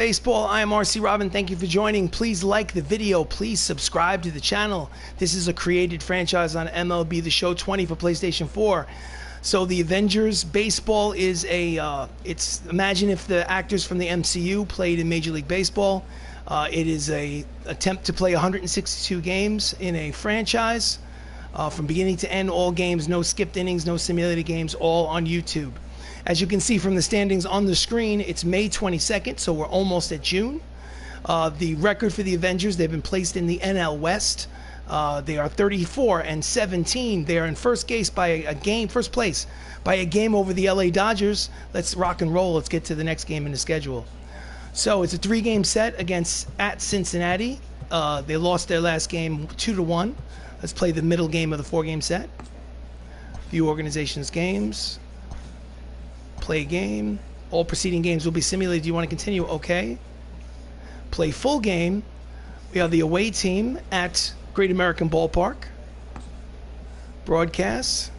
Baseball, I am RC Robbin. Thank you for joining. Please like the video. Please subscribe to the channel. This is a created franchise on MLB The Show 20 for PlayStation 4. So the Avengers baseball is imagine if the actors from the MCU played in Major League Baseball. It is a attempt to play 162 games in a franchise from beginning to end, all games, no skipped innings, no simulated games, all on YouTube. As you can see from the standings on the screen, it's May 22nd, so we're almost at June. The record for the Avengers, they've been placed in the NL West. They are 34-17. They are in first place by a game over the LA Dodgers. Let's rock and roll. Let's get to the next game in the schedule. So it's a 3-game set at Cincinnati. They lost their last game 2-1. Let's play the middle game of the 4-game set. View organizations games. Play game. All preceding games will be simulated. Do you want to continue? Okay. Play full game. We have the away team at Great American Ballpark. Broadcast.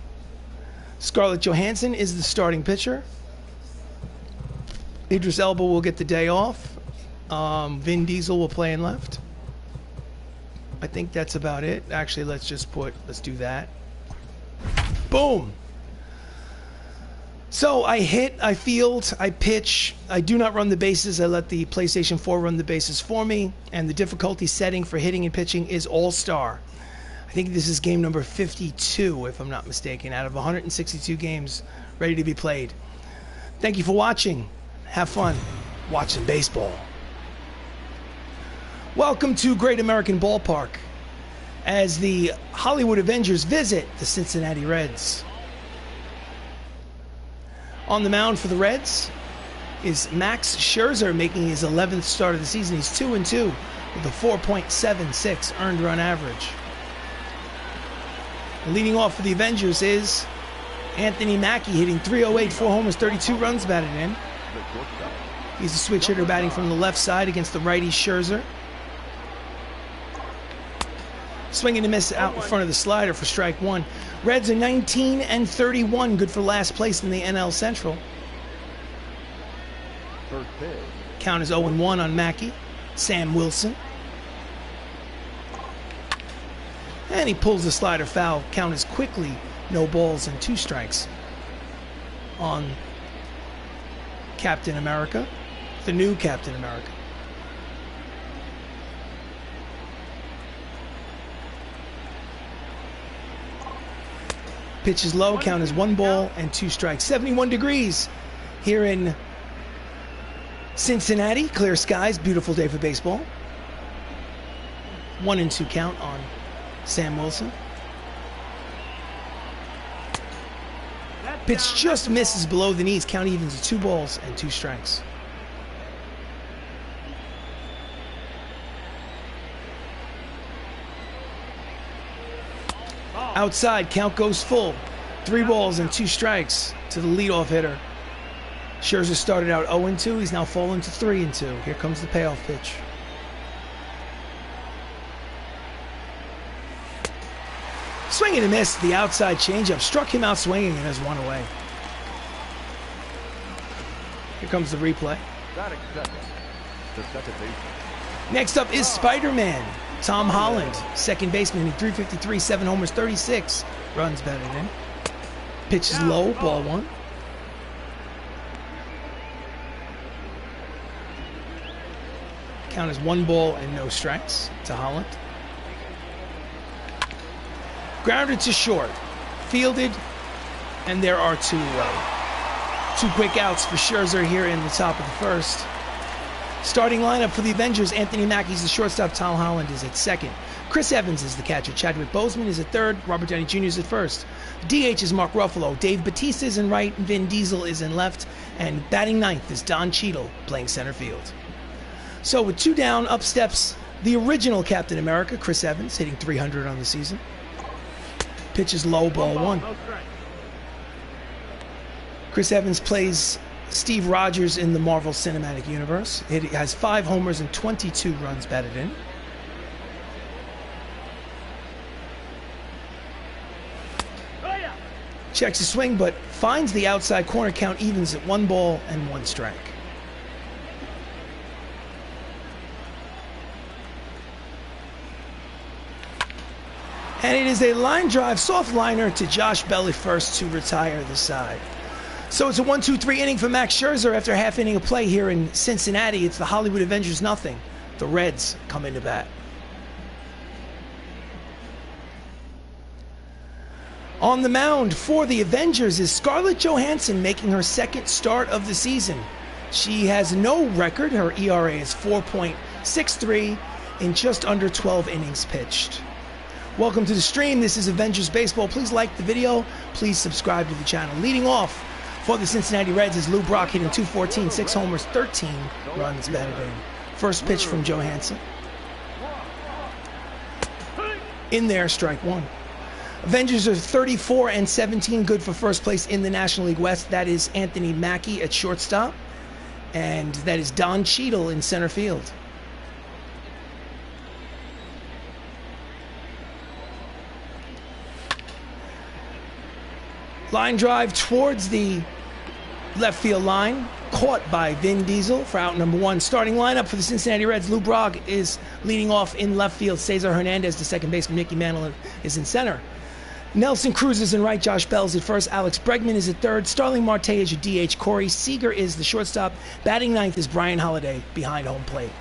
Scarlett Johansson is the starting pitcher. Idris Elba will get the day off. Vin Diesel will play in left. I think that's about it. Actually, let's do that. Boom. So I hit, I field, I pitch. I do not run the bases. I let the PlayStation 4 run the bases for me. And the difficulty setting for hitting and pitching is All-Star. I think this is game number 52, if I'm not mistaken, out of 162 games ready to be played. Thank you for watching. Have fun watching baseball. Welcome to Great American Ballpark as the Hollywood Avengers visit the Cincinnati Reds. On the mound for the Reds is Max Scherzer, making his 11th start of the season. He's 2-2 with a 4.76 earned run average. Leading off for the Avengers is Anthony Mackie, hitting .308, 4 homers, 32 runs batted in. He's a switch hitter, batting from the left side against the righty Scherzer. Swinging a miss out in front of the slider for strike one. Reds are 19-31, good for last place in the NL Central. Count is 0-1 on Mackey. Sam Wilson. And he pulls the slider foul. Count is quickly no balls and 2 strikes on Captain America, the new Captain America. Pitch is low, count is 1 ball and 2 strikes. 71 degrees here in Cincinnati. Clear skies, beautiful day for baseball. 1-2 count on Sam Wilson. Pitch just misses below the knees. Count evens to 2 balls and 2 strikes. Outside, count goes full. 3 balls and 2 strikes to the leadoff hitter. Scherzer started out 0-2. He's now fallen to 3-2. Here comes the payoff pitch. Swing and a miss. The outside changeup struck him out swinging and has 1 away. Here comes the replay. Next up is Spider-Man. Tom Holland, second baseman, hitting .353, 7 homers, 36 runs batted in. Pitch is low, ball 1. Count is 1 ball and no strikes to Holland. Grounded to short, fielded, and there are 2 quick outs for Scherzer here in the top of the first. Starting lineup for the Avengers, Anthony Mackie's the shortstop, Tom Holland is at second. Chris Evans is the catcher, Chadwick Boseman is at third, Robert Downey Jr. is at first. DH is Mark Ruffalo, Dave Bautista is in right, Vin Diesel is in left, and batting ninth is Don Cheadle playing center field. So with 2 down, up steps the original Captain America, Chris Evans, hitting .300 on the season. Pitch is low, ball 1. Chris Evans plays Steve Rogers in the Marvel Cinematic Universe. It has 5 homers and 22 runs batted in. Checks his swing, but finds the outside corner. Count evens at 1 ball and 1 strike. And it is a line drive, soft liner to Josh Bell at first to retire the side. So it's a 1-2-3 inning for Max Scherzer after a half inning of play here in Cincinnati. It's the Hollywood Avengers nothing. The Reds come into bat. On the mound for the Avengers is Scarlett Johansson, making her second start of the season. She has no record. Her ERA is 4.63 in just under 12 innings pitched. Welcome to the stream. This is Avengers Baseball. Please like the video. Please subscribe to the channel. Leading off for the Cincinnati Reds is Lou Brock, hitting .214, 6 homers, 13 runs batted in. First pitch from Johansson. In there, strike one. Avengers are 34-17, good for first place in the National League West. That is Anthony Mackie at shortstop, and that is Don Cheadle in center field. Line drive towards the left field line, caught by Vin Diesel for out number one. Starting lineup for the Cincinnati Reds, Lou Brock is leading off in left field. Cesar Hernandez, the second baseman. Mickey Mantle is in center. Nelson Cruz is in right. Josh Bell's at first. Alex Bregman is at third. Starling Marte is your DH. Corey Seager is the shortstop. Batting ninth is Brian Holiday behind home plate.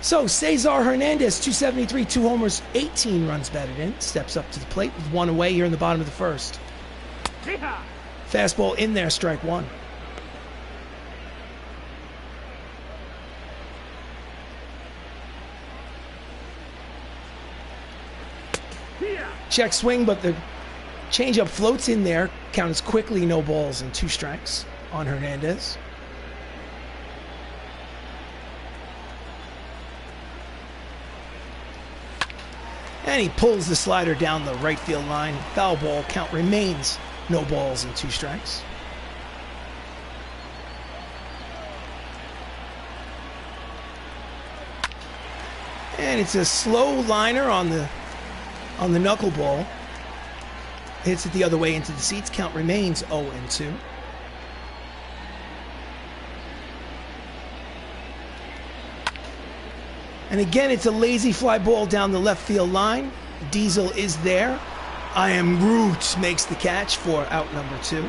So Cesar Hernandez, 273, 2 homers, 18 runs batted in. Steps up to the plate with one away here in the bottom of the first. Fastball in there, strike one. Check swing, but the changeup floats in there. Count is quickly no balls and 2 strikes on Hernandez. And he pulls the slider down the right field line. Foul ball. Count remains no balls and 2 strikes. And it's a slow liner on the knuckleball. Hits it the other way into the seats. Count remains 0-2. And again, it's a lazy fly ball down the left field line. Diesel is there. I am Groot makes the catch for out number 2.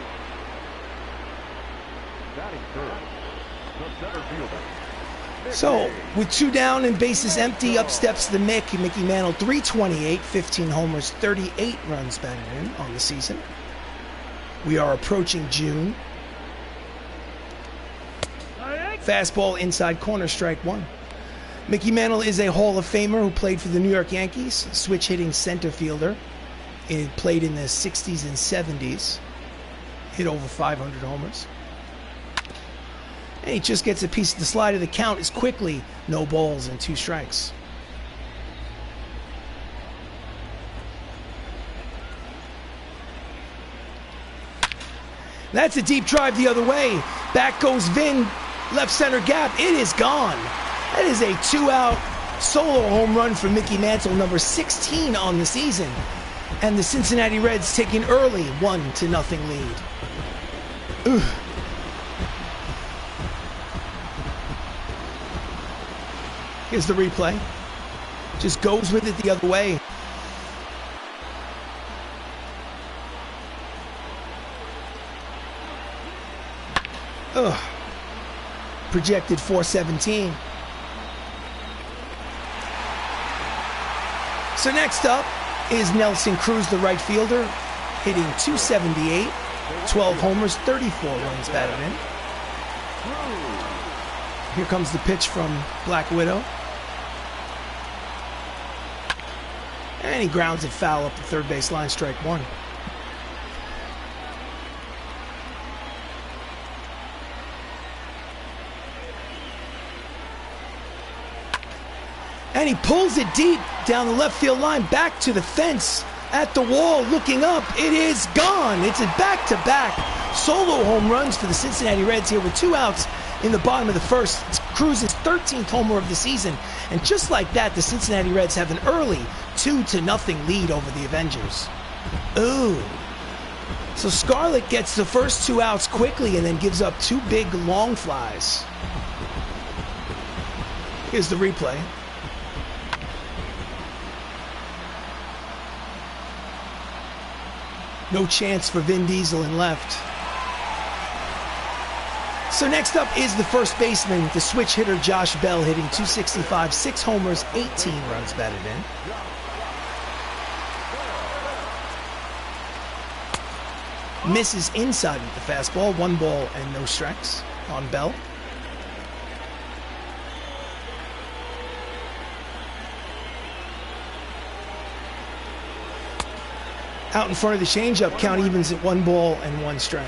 So, with 2 down and bases empty, up steps the Mickey Mantle, 328, 15 homers, 38 runs batted in on the season. We are approaching June. Fastball inside corner, strike one. Mickey Mantle is a Hall of Famer who played for the New York Yankees, switch hitting center fielder. He played in the 60s and 70s, hit over 500 homers. And he just gets a piece of the slider. The count is quickly no balls and 2 strikes. That's a deep drive the other way. Back goes Vin, left center gap. It is gone. That is a 2-out solo home run for Mickey Mantle, number 16 on the season. And the Cincinnati Reds take an early 1-0 lead. Ugh. Here's the replay. Just goes with it the other way. Ugh. Projected 417. So next up is Nelson Cruz, the right fielder, hitting .278, 12 homers, 34 runs batted in. Here comes the pitch from Black Widow. And he grounds it foul up the third base line, strike one. And he pulls it deep down the left field line, back to the fence, at the wall, looking up. It is gone. It's a back-to-back solo home runs for the Cincinnati Reds here with 2 outs in the bottom of the first. It's Cruz's 13th homer of the season. And just like that, the Cincinnati Reds have an early 2-0 lead over the Avengers. Ooh. So Scarlett gets the first 2 outs quickly and then gives up 2 big long flies. Here's the replay. No chance for Vin Diesel in left. So next up is the first baseman, the switch hitter Josh Bell, hitting .265, 6 homers, 18 runs batted in. Misses inside with the fastball, 1 ball and no strikes on Bell. Out in front of the changeup, count evens at 1 ball and 1 strike.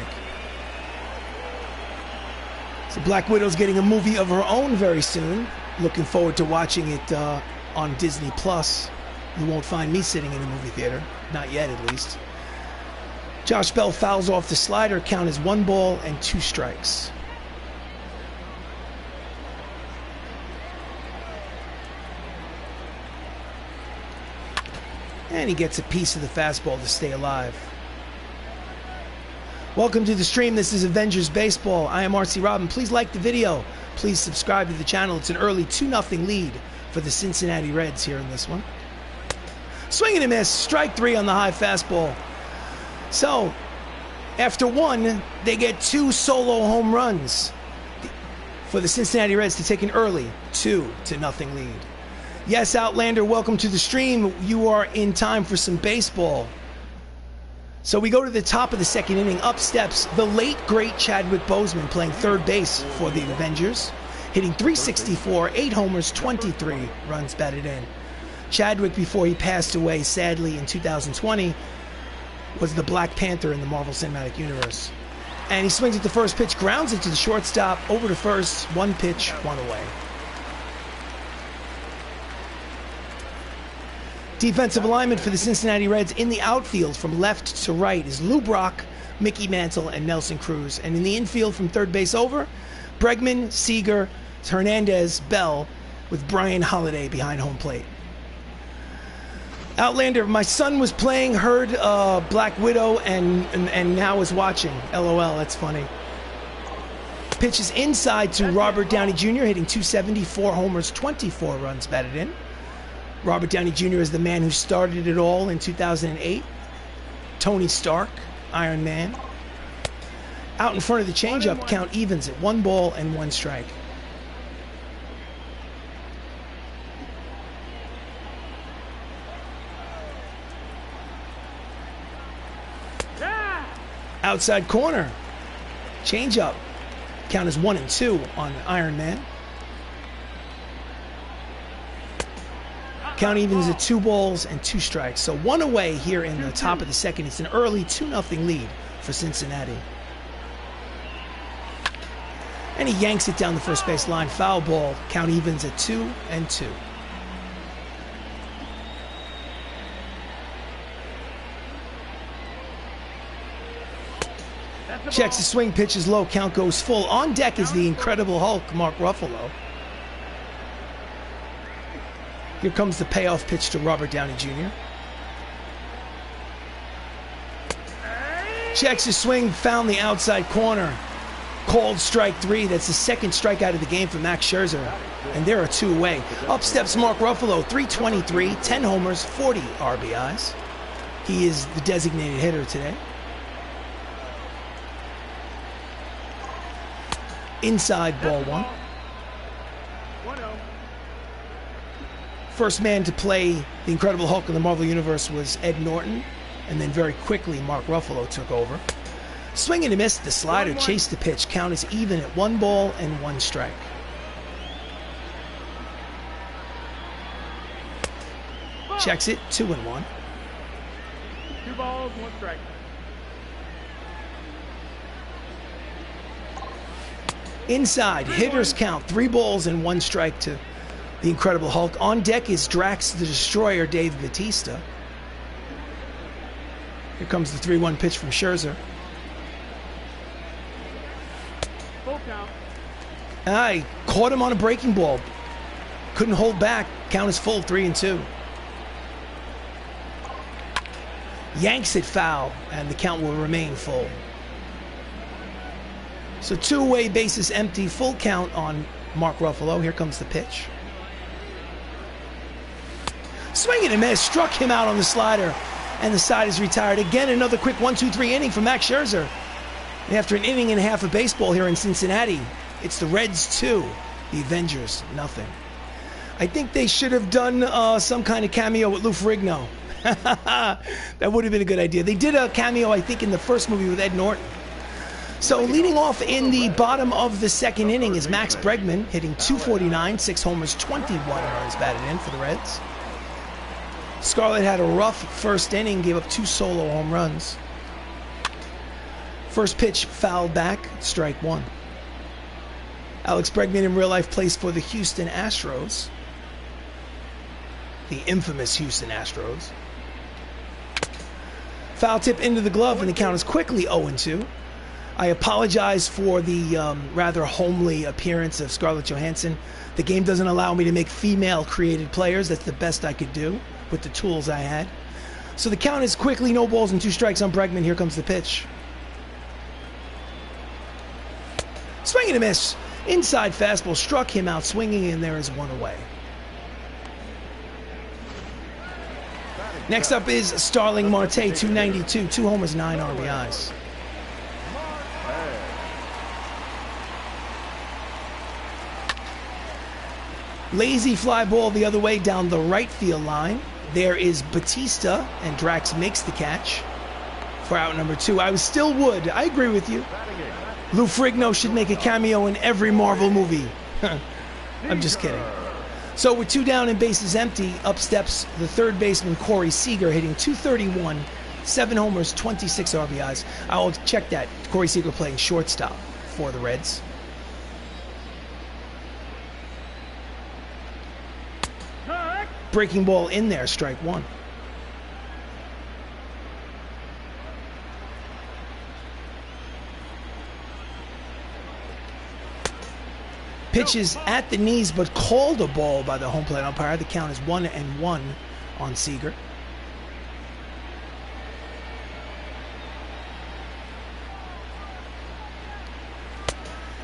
So Black Widow's getting a movie of her own very soon. Looking forward to watching it on Disney Plus. You won't find me sitting in a movie theater, not yet at least. Josh Bell fouls off the slider, count is 1 ball and 2 strikes. And he gets a piece of the fastball to stay alive. Welcome to the stream. This is Avengers Baseball. I am RC Robbin. Please like the video. Please subscribe to the channel. It's an early 2-0 lead for the Cincinnati Reds here in this one. Swing and a miss. Strike 3 on the high fastball. So, after 1, they get 2 solo home runs for the Cincinnati Reds to take an early 2-0 lead. Yes, Outlander, welcome to the stream. You are in time for some baseball. So we go to the top of the second inning. Up steps the late, great Chadwick Boseman, playing third base for the Avengers, hitting .364, 8 homers, 23 runs batted in. Chadwick, before he passed away, sadly, in 2020, was the Black Panther in the Marvel Cinematic Universe. And he swings at the first pitch, grounds it to the shortstop, over to first, 1 pitch, 1 away. Defensive alignment for the Cincinnati Reds in the outfield from left to right is Lou Brock, Mickey Mantle, and Nelson Cruz. And in the infield from third base over, Bregman, Seager, Hernandez, Bell, with Brian Holiday behind home plate. Outlander, my son was playing, heard Black Widow, and now is watching. LOL, that's funny. Pitches inside to Robert Downey Jr., hitting .270, 4 homers, 24 runs batted in. Robert Downey Jr. is the man who started it all in 2008. Tony Stark, Iron Man. Out in front of the changeup, count evens at 1 ball and 1 strike. Outside corner, changeup. Count is 1 and 2 on Iron Man. Count evens at 2 balls and 2 strikes. So 1 away here in the top of the second. It's an early 2-0 lead for Cincinnati. And he yanks it down the first base line. Foul ball. Count evens at 2 and 2. Checks the swing, pitch is low, count goes full. On deck is the Incredible Hulk, Mark Ruffalo. Here comes the payoff pitch to Robert Downey Jr. Checks his swing, found the outside corner. Called strike 3. That's the second strikeout of the game for Max Scherzer. And there are 2 away. Up steps Mark Ruffalo, 323, 10 homers, 40 RBIs. He is the designated hitter today. Inside, ball 1. First man to play the Incredible Hulk in the Marvel Universe was Ed Norton, and then very quickly Mark Ruffalo took over. Swing and a miss, the slider chased the pitch. Count is even at 1 ball and 1 strike. Checks it, 2 and 1. 2 balls, 1 strike. Inside, hitters count, 3 balls and 1 strike to the Incredible Hulk. On deck is Drax the Destroyer, Dave Bautista. Here comes the 3-1 pitch from Scherzer. Full count. I caught him on a breaking ball. Couldn't hold back. Count is full, 3 and 2. Yanks it foul, and the count will remain full. So 2 away, bases empty, full count on Mark Ruffalo. Here comes the pitch. Swing and a miss, struck him out on the slider. And the side is retired. Again, another quick 1-2-3 inning from Max Scherzer. And after an inning and a half of baseball here in Cincinnati, it's the Reds 2, the Avengers nothing. I think they should have done some kind of cameo with Lou Ferrigno. That would have been a good idea. They did a cameo, I think, in the first movie with Ed Norton. So leading off in the bottom of the second inning is Max Bregman, hitting .249, 6 homers, 21 runs batted in for the Reds. Scarlett had a rough first inning, gave up 2 solo home runs. First pitch fouled back, strike 1. Alex Bregman in real life plays for the Houston Astros. The infamous Houston Astros. Foul tip into the glove, and the count is quickly 0-2. I apologize for the rather homely appearance of Scarlett Johansson. The game doesn't allow me to make female-created players. That's the best I could do with the tools I had. So the count is quickly no balls and 2 strikes on Bregman. Here comes the pitch. Swing and a miss. Inside fastball struck him out swinging, and there is 1 away. Next up is Starling Marte, 292, 2 homers, 9 RBIs. Lazy fly ball the other way down the right field line. There is Batista, and Drax makes the catch for out number 2. I still would. I agree with you. Lou Ferrigno should make a cameo in every Marvel movie. I'm just kidding. So with 2 down and bases empty, up steps the third baseman Corey Seager, hitting .231, 7 homers, 26 RBIs. I will check that. Corey Seager playing shortstop for the Reds. Breaking ball in there, strike 1. Pitches at the knees, but called a ball by the home plate umpire. The count is 1-1 on Seager.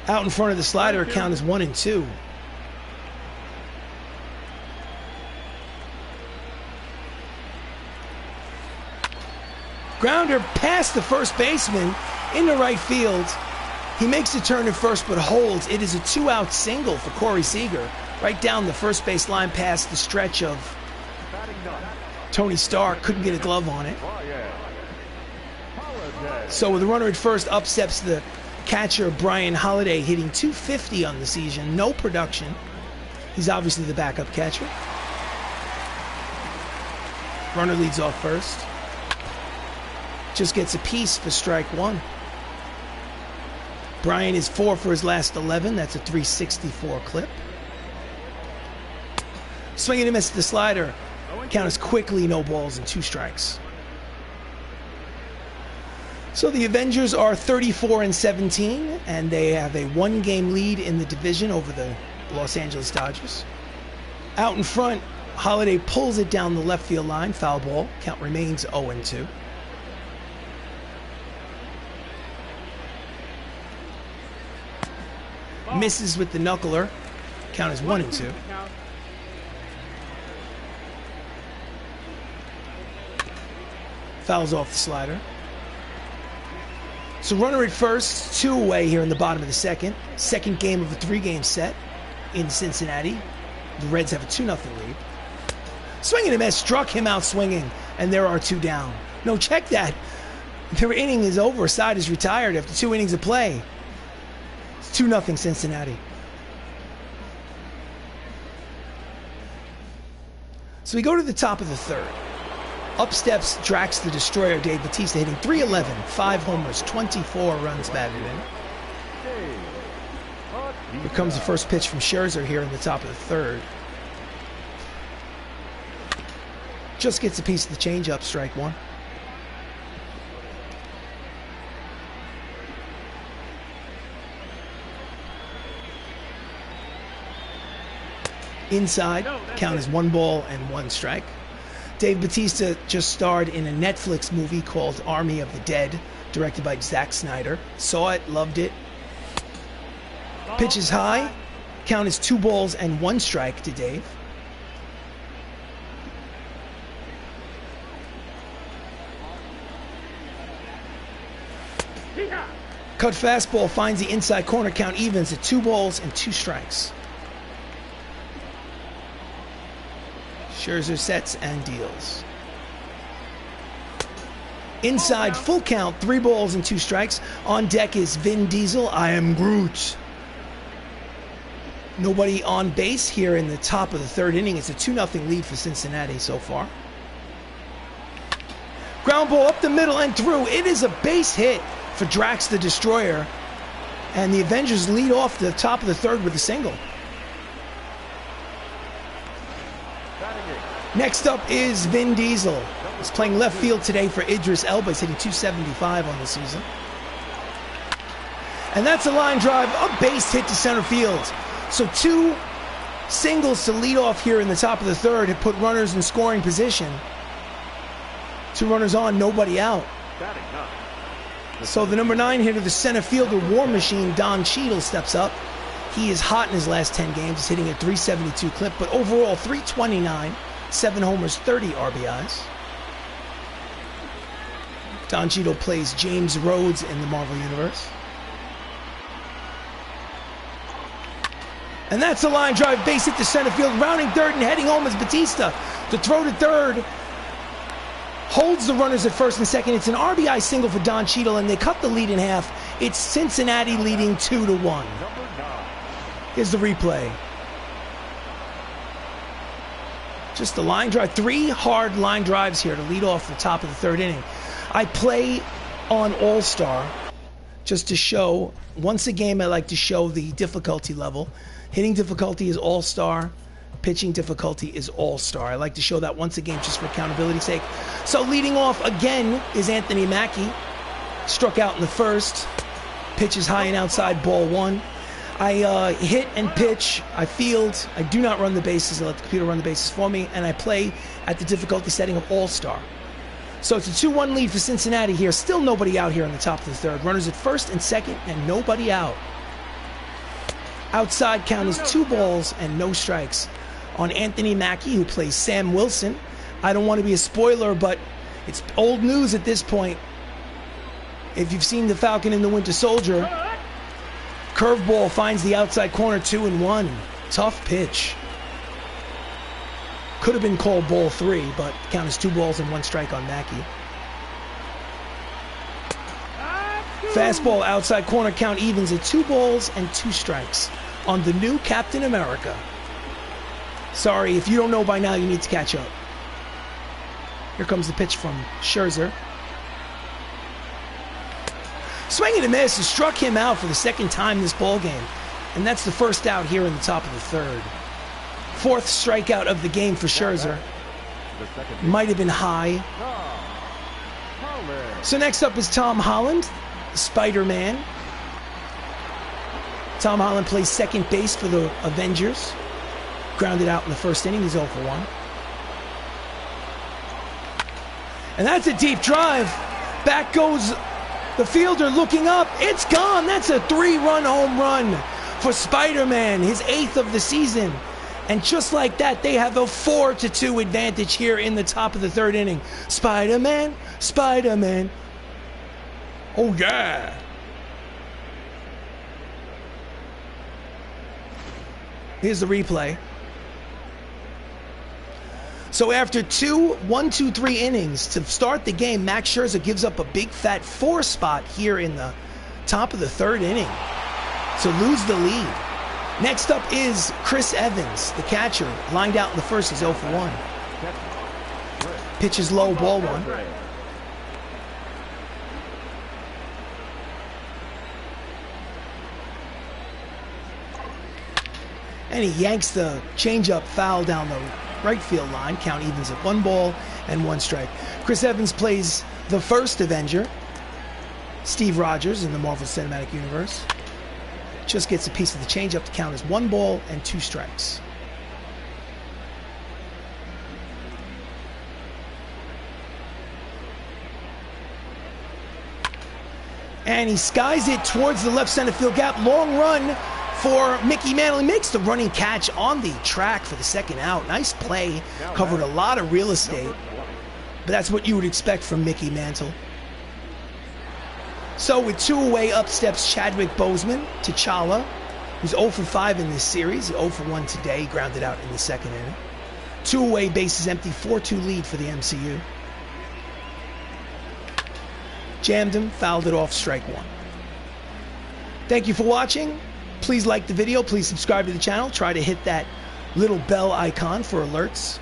Out in front of the slider, count is 1-2. Grounder past the first baseman into right field. He makes a turn at first but holds. It is a 2-out single for Corey Seager. Right down the first base line past the stretch of Tony Stark. Couldn't get a glove on it. So with a runner at first, up steps the catcher Brian Holliday, hitting .250 on the season. No production. He's obviously the backup catcher. Runner leads off first. Just gets a piece for strike 1. Brian is 4 for his last 11. That's a .364 clip. Swing and a miss at the slider. Count is quickly no balls and 2 strikes. So the Avengers are 34-17, and they have a 1-game lead in the division over the Los Angeles Dodgers. Out in front, Holliday pulls it down the left field line. Foul ball. Count remains 0-2. Misses with the knuckler. Count is 1-2. Fouls off the slider. So runner at first, 2 away here in the bottom of the second. Second game of a 3-game set in Cincinnati. The Reds have a 2-0 lead. Swing and a miss, struck him out swinging, and there are 2 down. No, check that. Their inning is over. Side is retired after 2 innings of play. 2-0 Cincinnati. So we go to the top of the third. Up steps Drax the Destroyer, Dave Batista, hitting .311, 5 homers, 24 runs batted in. Here comes the first pitch from Scherzer here in the top of the third. Just gets a piece of the changeup, strike 1. Inside, count is 1 ball and 1 strike. Dave Batista just starred in a Netflix movie called Army of the Dead, directed by Zack Snyder. Saw it, loved it. Pitch is high. Count is 2 balls and 1 strike to Dave. Cut fastball finds the inside corner, count evens at 2 balls and 2 strikes. Scherzer sets and deals. Inside, full count, 3 balls and 2 strikes. On deck is Vin Diesel. I am Groot. Nobody on base here in the top of the 3rd inning. It's a 2-0 lead for Cincinnati so far. Ground ball up the middle and through. It is a base hit for Drax the Destroyer. And the Avengers lead off the top of the 3rd with a single. Next up is Vin Diesel. He's playing left field today for Idris Elba. He's hitting .275 on the season. And that's a line drive, a base hit to center field. So 2 singles to lead off here in the top of the 3rd have put runners in scoring position. 2 runners on, nobody out. So the number 9 hitter, the center fielder, War Machine, Don Cheadle, steps up. He is hot in his last 10 games. He's hitting a .372 clip, but overall .329, 7 homers, 30 RBIs. Don Cheadle plays James Rhodes in the Marvel Universe. And that's a line drive, base hit to center field, rounding 3rd and heading home is Batista. The throw to 3rd holds the runners at 1st and 2nd. It's an RBI single for Don Cheadle, and they cut the lead in half. It's Cincinnati leading 2-1. Here's the replay. Just a line drive, 3 hard line drives here to lead off the top of the 3rd inning. I play on All-Star just to show, once a game I like to show the difficulty level. Hitting difficulty is All-Star. Pitching difficulty is All-Star. I like to show that once a game just for accountability's sake. So leading off again is Anthony Mackie. Struck out in the 1st. Pitches high and outside, ball 1. I hit and pitch. I field. I do not run the bases. I let the computer run the bases for me. And I play at the difficulty setting of All-Star. So it's a 2-1 lead for Cincinnati here. Still nobody out here in the top of the 3rd. Runners at 1st and 2nd and nobody out. Outside count is 2 balls and no strikes on Anthony Mackie, who plays Sam Wilson. I don't want to be a spoiler, but it's old news at this point. If you've seen The Falcon and the Winter Soldier, curveball finds the outside corner, 2-1. Tough pitch. Could have been called ball 3, but count is 2 balls and 1 strike on Mackie. Fastball outside corner, count evens at 2 balls and 2 strikes on the new Captain America. Sorry, if you don't know by now, you need to catch up. Here comes the pitch from Scherzer. Swing and a miss. It struck him out for the 2nd time this ball game, and that's the 1st out here in the top of the 3rd. 4th strikeout of the game for Scherzer. Might have been high. So next up is Tom Holland, Spider-Man. Tom Holland plays 2nd base for the Avengers. Grounded out in the 1st inning. He's 0 for 1. And that's a deep drive. Back goes the fielder looking up. It's gone. That's a 3-run home run for Spider-Man, his 8th of the season. And just like that, they have a 4-2 advantage here in the top of the 3rd inning. Spider-Man, Spider-Man. Oh, yeah. Here's the replay. So after 1-2-3 innings to start the game, Max Scherzer gives up a big fat 4 spot here in the top of the 3rd inning to lose the lead. Next up is Chris Evans, the catcher, lined out in the 1st. He's 0 for 1. Pitches low, ball 1. And he yanks the changeup foul down the right field line. Count evens at 1 ball and 1 strike. Chris Evans plays the 1st Avenger, Steve Rogers, in the Marvel Cinematic Universe. Just gets a piece of the changeup to count as 1 ball and 2 strikes. And he skies it towards the left center field gap. Long run for Mickey Mantle. He makes the running catch on the track for the 2nd out. Nice play. Covered a lot of real estate. But that's what you would expect from Mickey Mantle. So with 2 away, up steps Chadwick Boseman, T'Challa, who's 0 for 5 in this series, 0 for 1 today, grounded out in the 2nd inning. 2 away, bases empty, 4-2 lead for the MCU. Jammed him, fouled it off, strike 1. Thank you for watching. Please like the video, please subscribe to the channel, try to hit that little bell icon for alerts.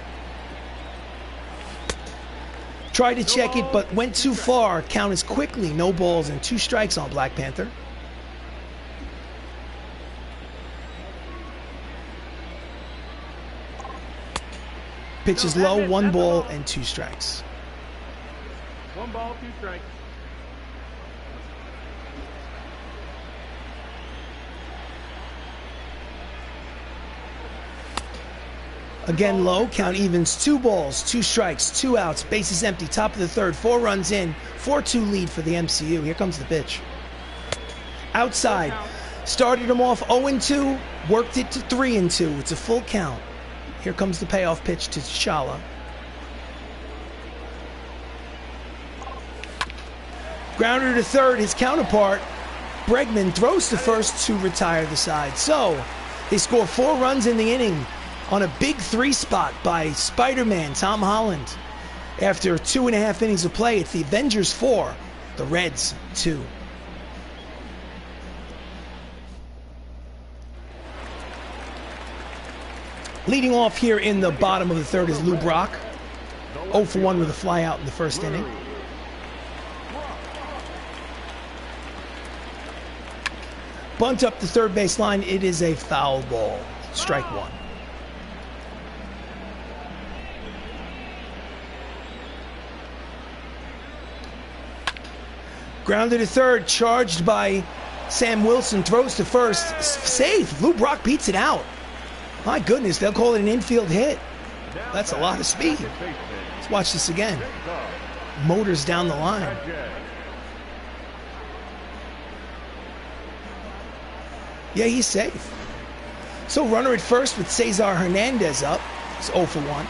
Tried to check it, but went too far. Count is quickly, no balls and 2 strikes on Black Panther. Pitch is low, 1 ball and 2 strikes. 1 ball, 2 strikes. Again low, count evens, 2 balls, 2 strikes, 2 outs, bases empty, top of the 3rd, 4 runs in, 4-2 lead for the MCU. Here comes the pitch. Outside, started him off 0-2, worked it to 3-2. It's a full count. Here comes the payoff pitch to T'Challa. Grounder to 3rd, his counterpart, Bregman, throws to 1st to retire the side. So, they score 4 runs in the inning on a big 3 spot by Spider-Man, Tom Holland. After 2.5 innings of play, it's the Avengers 4, the Reds 2. Leading off here in the bottom of the 3rd is Lou Brock, 0 for 1 with a fly out in the 1st inning. Bunt up the 3rd base line, it is a foul ball, strike 1. Grounded to 3rd, charged by Sam Wilson, throws to 1st, safe. Lou Brock beats it out. My goodness, they'll call it an infield hit. That's a lot of speed. Let's watch this again. Motors down the line. Yeah, he's safe. So runner at 1st with Cesar Hernandez up. It's 0 for 1.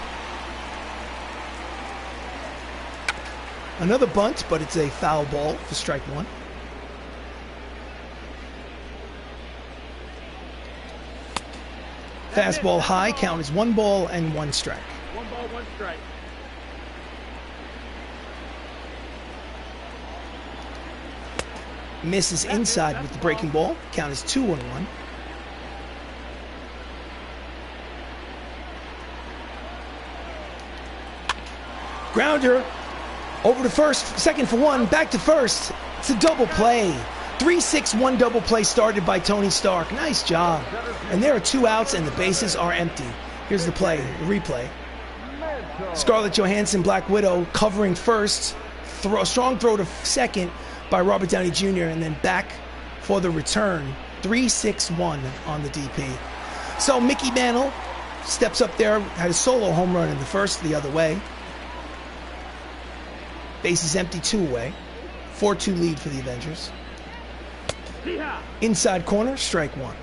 Another bunt, but it's a foul ball for strike 1. Fastball high, count is 1 ball and 1 strike. 1 ball, 1 strike. Misses inside with the breaking ball. Count is 2-1. Grounder over to 1st, 2nd for 1, back to 1st. It's a double play. 3-6-1 double play started by Tony Stark. Nice job. And there are 2 outs and the bases are empty. Here's the play, the replay. Scarlett Johansson, Black Widow, covering 1st. Strong throw to 2nd by Robert Downey Jr. and then back for the return. 3-6-1 on the DP. So Mickey Mantle steps up there, had a solo home run in the 1st the other way. Bases empty, 2 away. 4-2 lead for the Avengers. Inside corner, strike 1.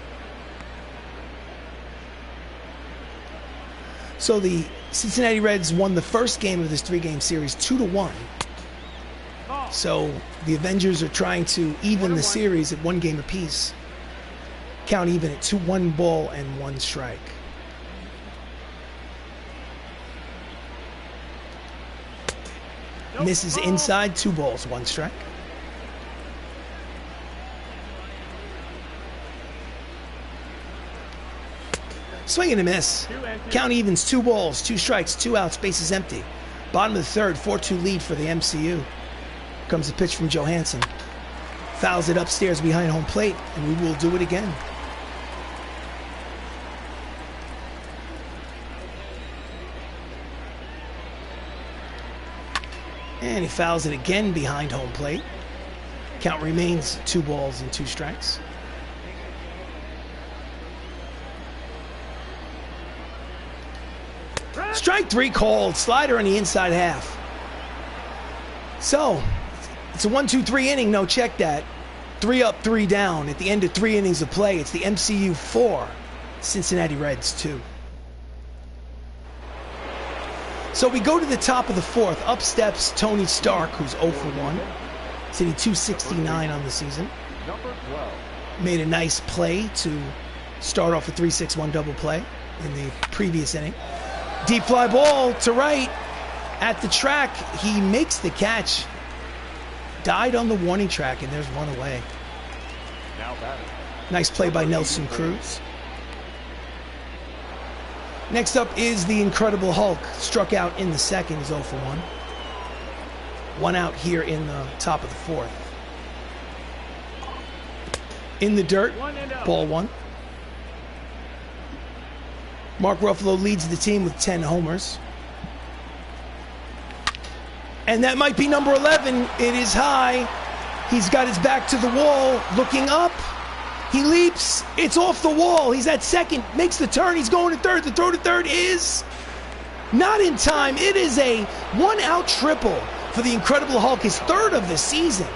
So the Cincinnati Reds won the 1st game of this 3-game series 2-1. So the Avengers are trying to even the series at 1 game apiece. Count even at 1 ball and 1 strike. Misses inside, 2 balls, 1 strike. Swing and a miss. Count evens, 2 balls, 2 strikes, 2 outs, bases empty. Bottom of the 3rd, 4-2 lead for the MCU. Comes the pitch from Johansson. Fouls it upstairs behind home plate, and we will do it again. And he fouls it again behind home plate. Count remains 2 balls and 2 strikes. Strike 3 called. Slider on the inside half. So, it's a 1-2-3 inning. No, check that. 3 up, 3 down. At the end of 3 innings of play, it's the MCU 4, Cincinnati Reds 2. So we go to the top of the 4th. Up steps Tony Stark, who's 0 for 1. He's hitting 269 on the season. Number 12. Made a nice play to start off a 3-6-1 double play in the previous inning. Deep fly ball to right at the track. He makes the catch. Died on the warning track, and there's one away. Now batting. Nice play by Nelson Cruz. Next up is the Incredible Hulk. Struck out in the second. He's 0 for 1. One out here in the top of the fourth. In the dirt, ball 1. Mark Ruffalo leads the team with 10 homers. And that might be number 11. It is high. He's got his back to the wall, looking up. He leaps. It's off the wall. He's at second. Makes the turn. He's going to third. The throw to third is not in time. It is a one-out triple for the Incredible Hulk, his third of the season.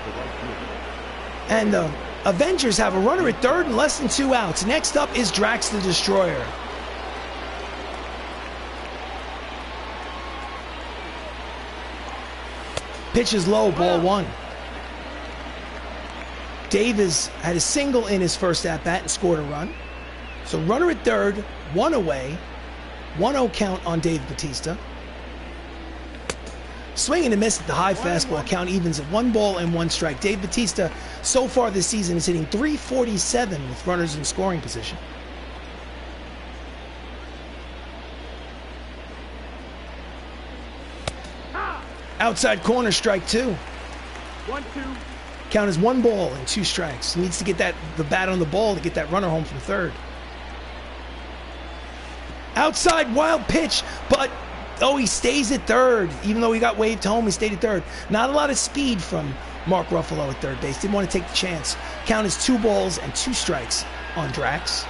And the Avengers have a runner at third and less than 2 outs. Next up is Drax the Destroyer. Pitch is low, ball 1. Davis had a single in his first at-bat and scored a run. So runner at third, 1 away. 1-0 count on Dave Bautista. Swing and a miss at the high fastball. Count evens at 1 ball and 1 strike. Dave Bautista, so far this season, is hitting .347 with runners in scoring position. Outside corner, strike 2. 1-2. Count is 1 ball and 2 strikes. He needs to get the bat on the ball to get that runner home from third. Outside wild pitch, but he stays at third. Even though he got waved home, he stayed at third. Not a lot of speed from Mark Ruffalo at third base. Didn't want to take the chance. Count is 2 balls and 2 strikes on Drax.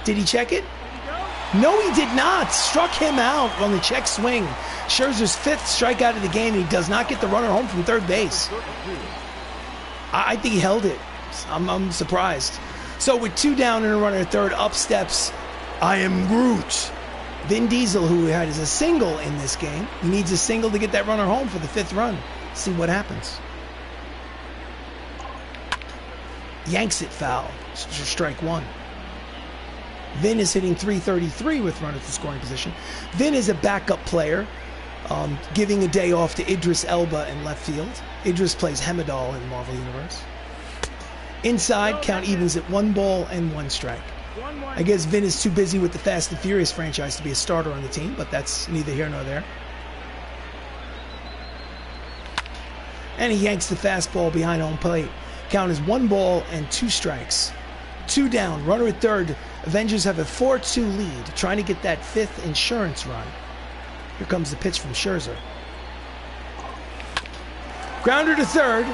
Did he check it? No, he did not. Struck him out on the check swing. Scherzer's 5th strikeout of the game, and he does not get the runner home from third base. I think he held it. I'm surprised. So with 2 down and a runner at third, up steps I Am Groot. Vin Diesel, who had a single in this game. He needs a single to get that runner home for the 5th run. See what happens. Yanks it foul. Strike 1. Vin is hitting .333 with runners in scoring position. Vin is a backup player, giving a day off to Idris Elba in left field. Idris plays Heimdall in Marvel Universe. Inside, count evens at 1 ball and 1 strike. I guess Vin is too busy with the Fast and Furious franchise to be a starter on the team, but that's neither here nor there. And he yanks the fastball behind home plate. Count is 1 ball and 2 strikes. 2 down, runner at third. Avengers have a 4-2 lead, trying to get that 5th insurance run. Here comes the pitch from Scherzer. Grounder to third.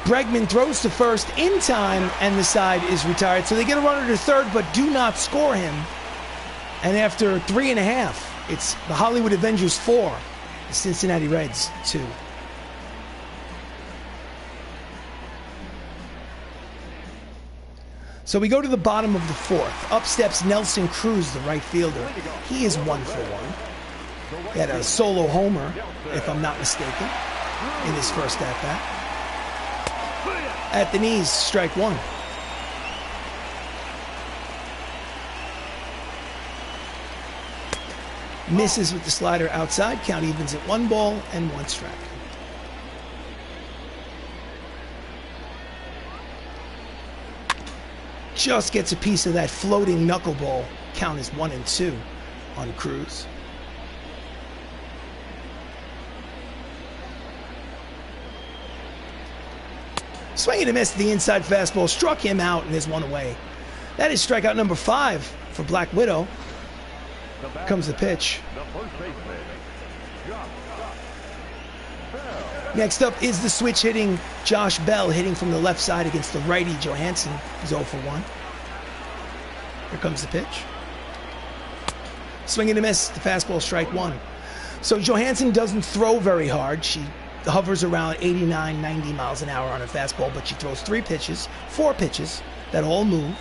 Bregman throws to first in time, and the side is retired. So they get a runner to third, but do not score him. And after 3.5, it's the Hollywood Avengers 4, the Cincinnati Reds 2. So we go to the bottom of the 4th. Up steps Nelson Cruz, the right fielder. He is 1 for 1. He had a solo homer, if I'm not mistaken, in his first at-bat. At the knees, strike 1. Misses with the slider outside. Count evens at 1 ball and 1 strike. Just gets a piece of that floating knuckleball. Count is 1-2 on Cruz. Swing and a miss to the inside fastball. Struck him out and is 1 away. That is strikeout number 5 for Black Widow. Comes the pitch. Next up is the switch hitting Josh Bell, hitting from the left side against the righty Johansson. He's 0 for 1. Here comes the pitch. Swing and a miss. The fastball, strike 1. So Johansson doesn't throw very hard. She hovers around 89, 90 miles an hour on her fastball, but she throws 4 pitches that all move.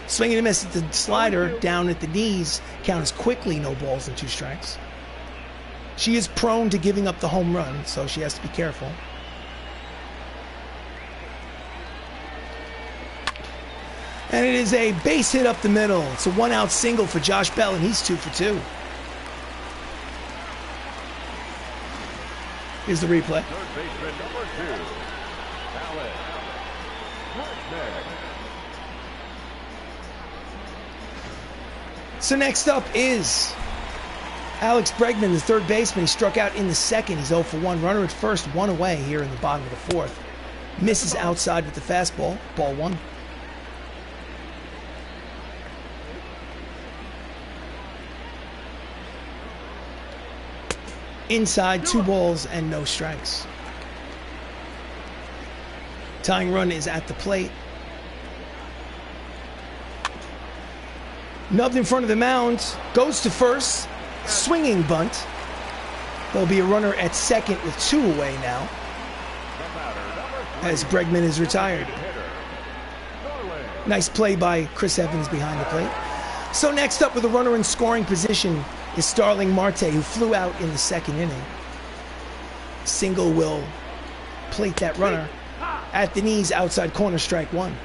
Swing and a miss at the slider, down at the knees. Count is quickly, no balls and 2 strikes. She is prone to giving up the home run, so she has to be careful. And it is a base hit up the middle. It's a 1-out single for Josh Bell, and he's 2 for 2. Here's the replay. Third baseman number 2, Alex Bregman. So next up is Alex Bregman, the third baseman. He struck out in the second. He's 0 for 1. Runner at first, 1 away here in the bottom of the fourth. Misses outside with the fastball. Ball 1. Inside, 2 balls and no strikes. Tying run is at the plate. Nubbed in front of the mound, goes to first, swinging bunt. There'll be a runner at second with 2 away now, as Bregman is retired. Nice play by Chris Evans behind the plate. So next up with a runner in scoring position is Starling Marte, who flew out in the second inning. Single will plate that runner at the knees, outside corner, strike 1.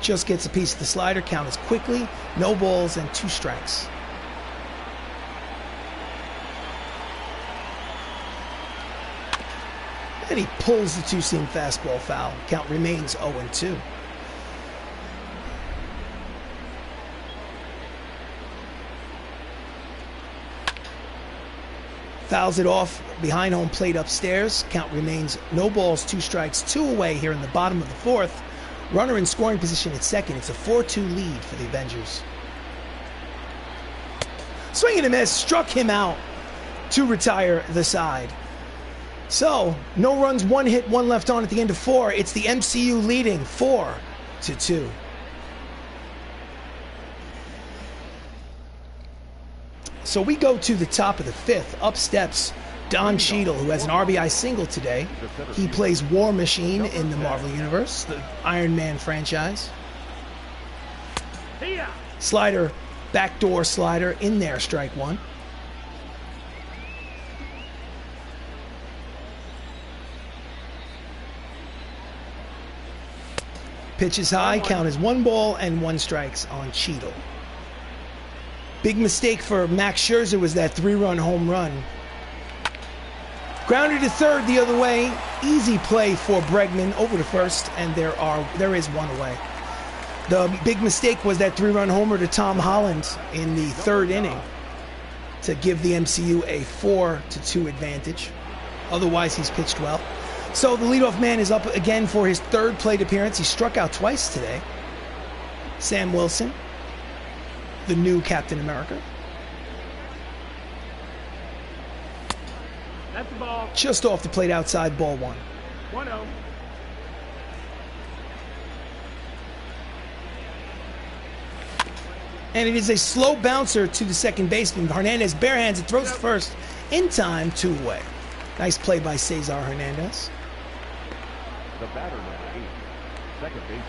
Just gets a piece of the slider. Count is quickly. No balls and 2 strikes. And he pulls the 2-seam fastball foul. Count remains 0-2. Fouls it off behind home plate upstairs. Count remains no balls, 2 strikes, 2 away here in the bottom of the fourth. Runner in scoring position at second. It's a 4-2 lead for the Avengers. Swing and a miss. Struck him out to retire the side. So, no runs, 1 hit, 1 left on at the end of 4. It's the MCU leading 4-2. So we go to the top of the 5th. Up steps Don Cheadle, who has an RBI single today. He plays War Machine in the Marvel Universe, the Iron Man franchise. Slider, backdoor slider in there, strike 1. Pitch is high, count is 1 ball and 1 strikes on Cheadle. Big mistake for Max Scherzer was that 3-run home run. Grounded to third the other way. Easy play for Bregman over to first, and there is 1 away. The big mistake was that 3-run homer to Tom Holland in the 3rd inning to give the MCU a 4-2 advantage. Otherwise, he's pitched well. So the leadoff man is up again for his 3rd plate appearance. He struck out twice today. Sam Wilson, the new Captain America. That's the ball. Just off the plate outside, ball 1. 1-0. And it is a slow bouncer to the second baseman. Hernandez barehands it, throws to first in time, 2 away. Nice play by Cesar Hernandez. The batter number 8, second baseman.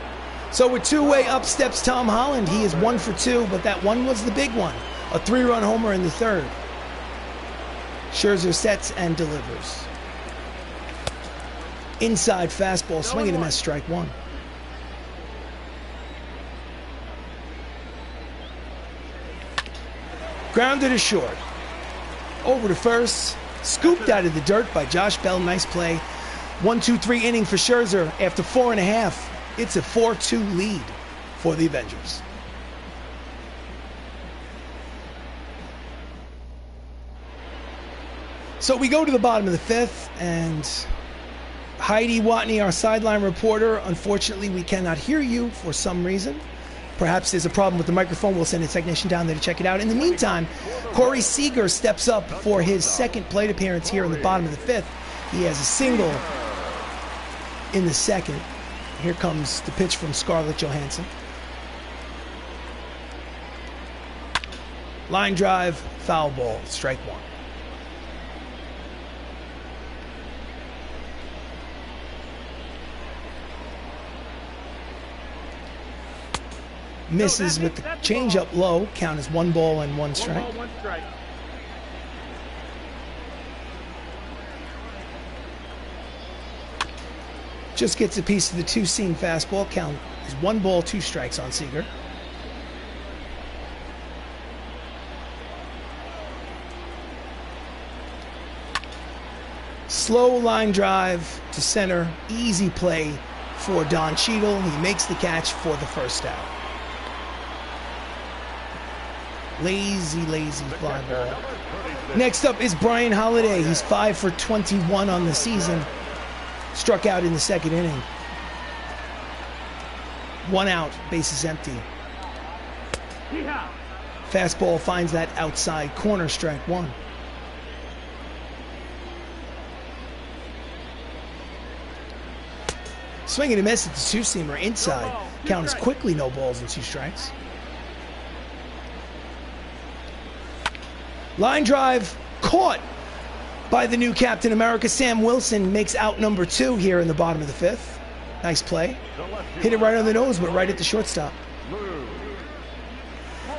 So with 2 away, up steps Tom Holland. He is 1 for 2, but that one was the big one. A 3-run homer in the 3rd. Scherzer sets and delivers. Inside fastball, swing and a miss, strike 1. Grounded to short. Over to first. Scooped out of the dirt by Josh Bell. Nice play. 1-2-3 inning for Scherzer. After 4.5, it's a 4-2 lead for the Avengers. So we go to the bottom of the 5th, and Heidi Watney, our sideline reporter, unfortunately we cannot hear you for some reason. Perhaps there's a problem with the microphone. We'll send a technician down there to check it out. In the meantime, Corey Seager steps up for his 2nd plate appearance here in the bottom of the 5th. He has a single in the 2nd. Here comes the pitch from Scarlett Johansson. Line drive, foul ball, strike 1. Misses with the changeup low. Count as 1 ball and 1 strike. 1 ball, 1 strike. Just gets a piece of the 2-seam fastball. Count is 1 ball, 2 strikes on Seager. Slow line drive to center. Easy play for Don Cheadle. He makes the catch for the first out. Lazy fly ball. Next up is Brian Holiday. He's 5 for 21 on the season. Struck out in the 2nd inning. 1 out, bases empty. Fastball finds that outside corner, strike 1. Swing and a miss at the 2-seamer inside. Count is quickly no balls and 2 strikes. Line drive caught by the new Captain America. Sam Wilson makes out number 2 here in the bottom of the 5th. Nice play. Hit it right on the nose, but right at the shortstop.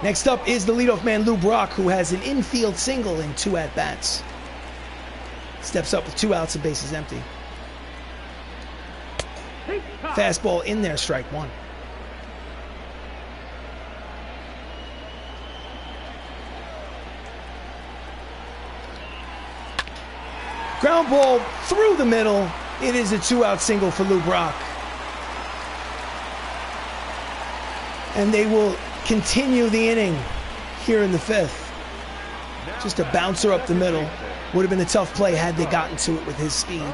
Next up is the leadoff man, Lou Brock, who has an infield single in 2 at-bats. Steps up with 2 outs and bases empty. Fastball in there, strike 1. Ground ball through the middle. It is a 2-out single for Lou Brock. And they will continue the inning here in the 5th. Just a bouncer up the middle. Would have been a tough play had they gotten to it with his speed.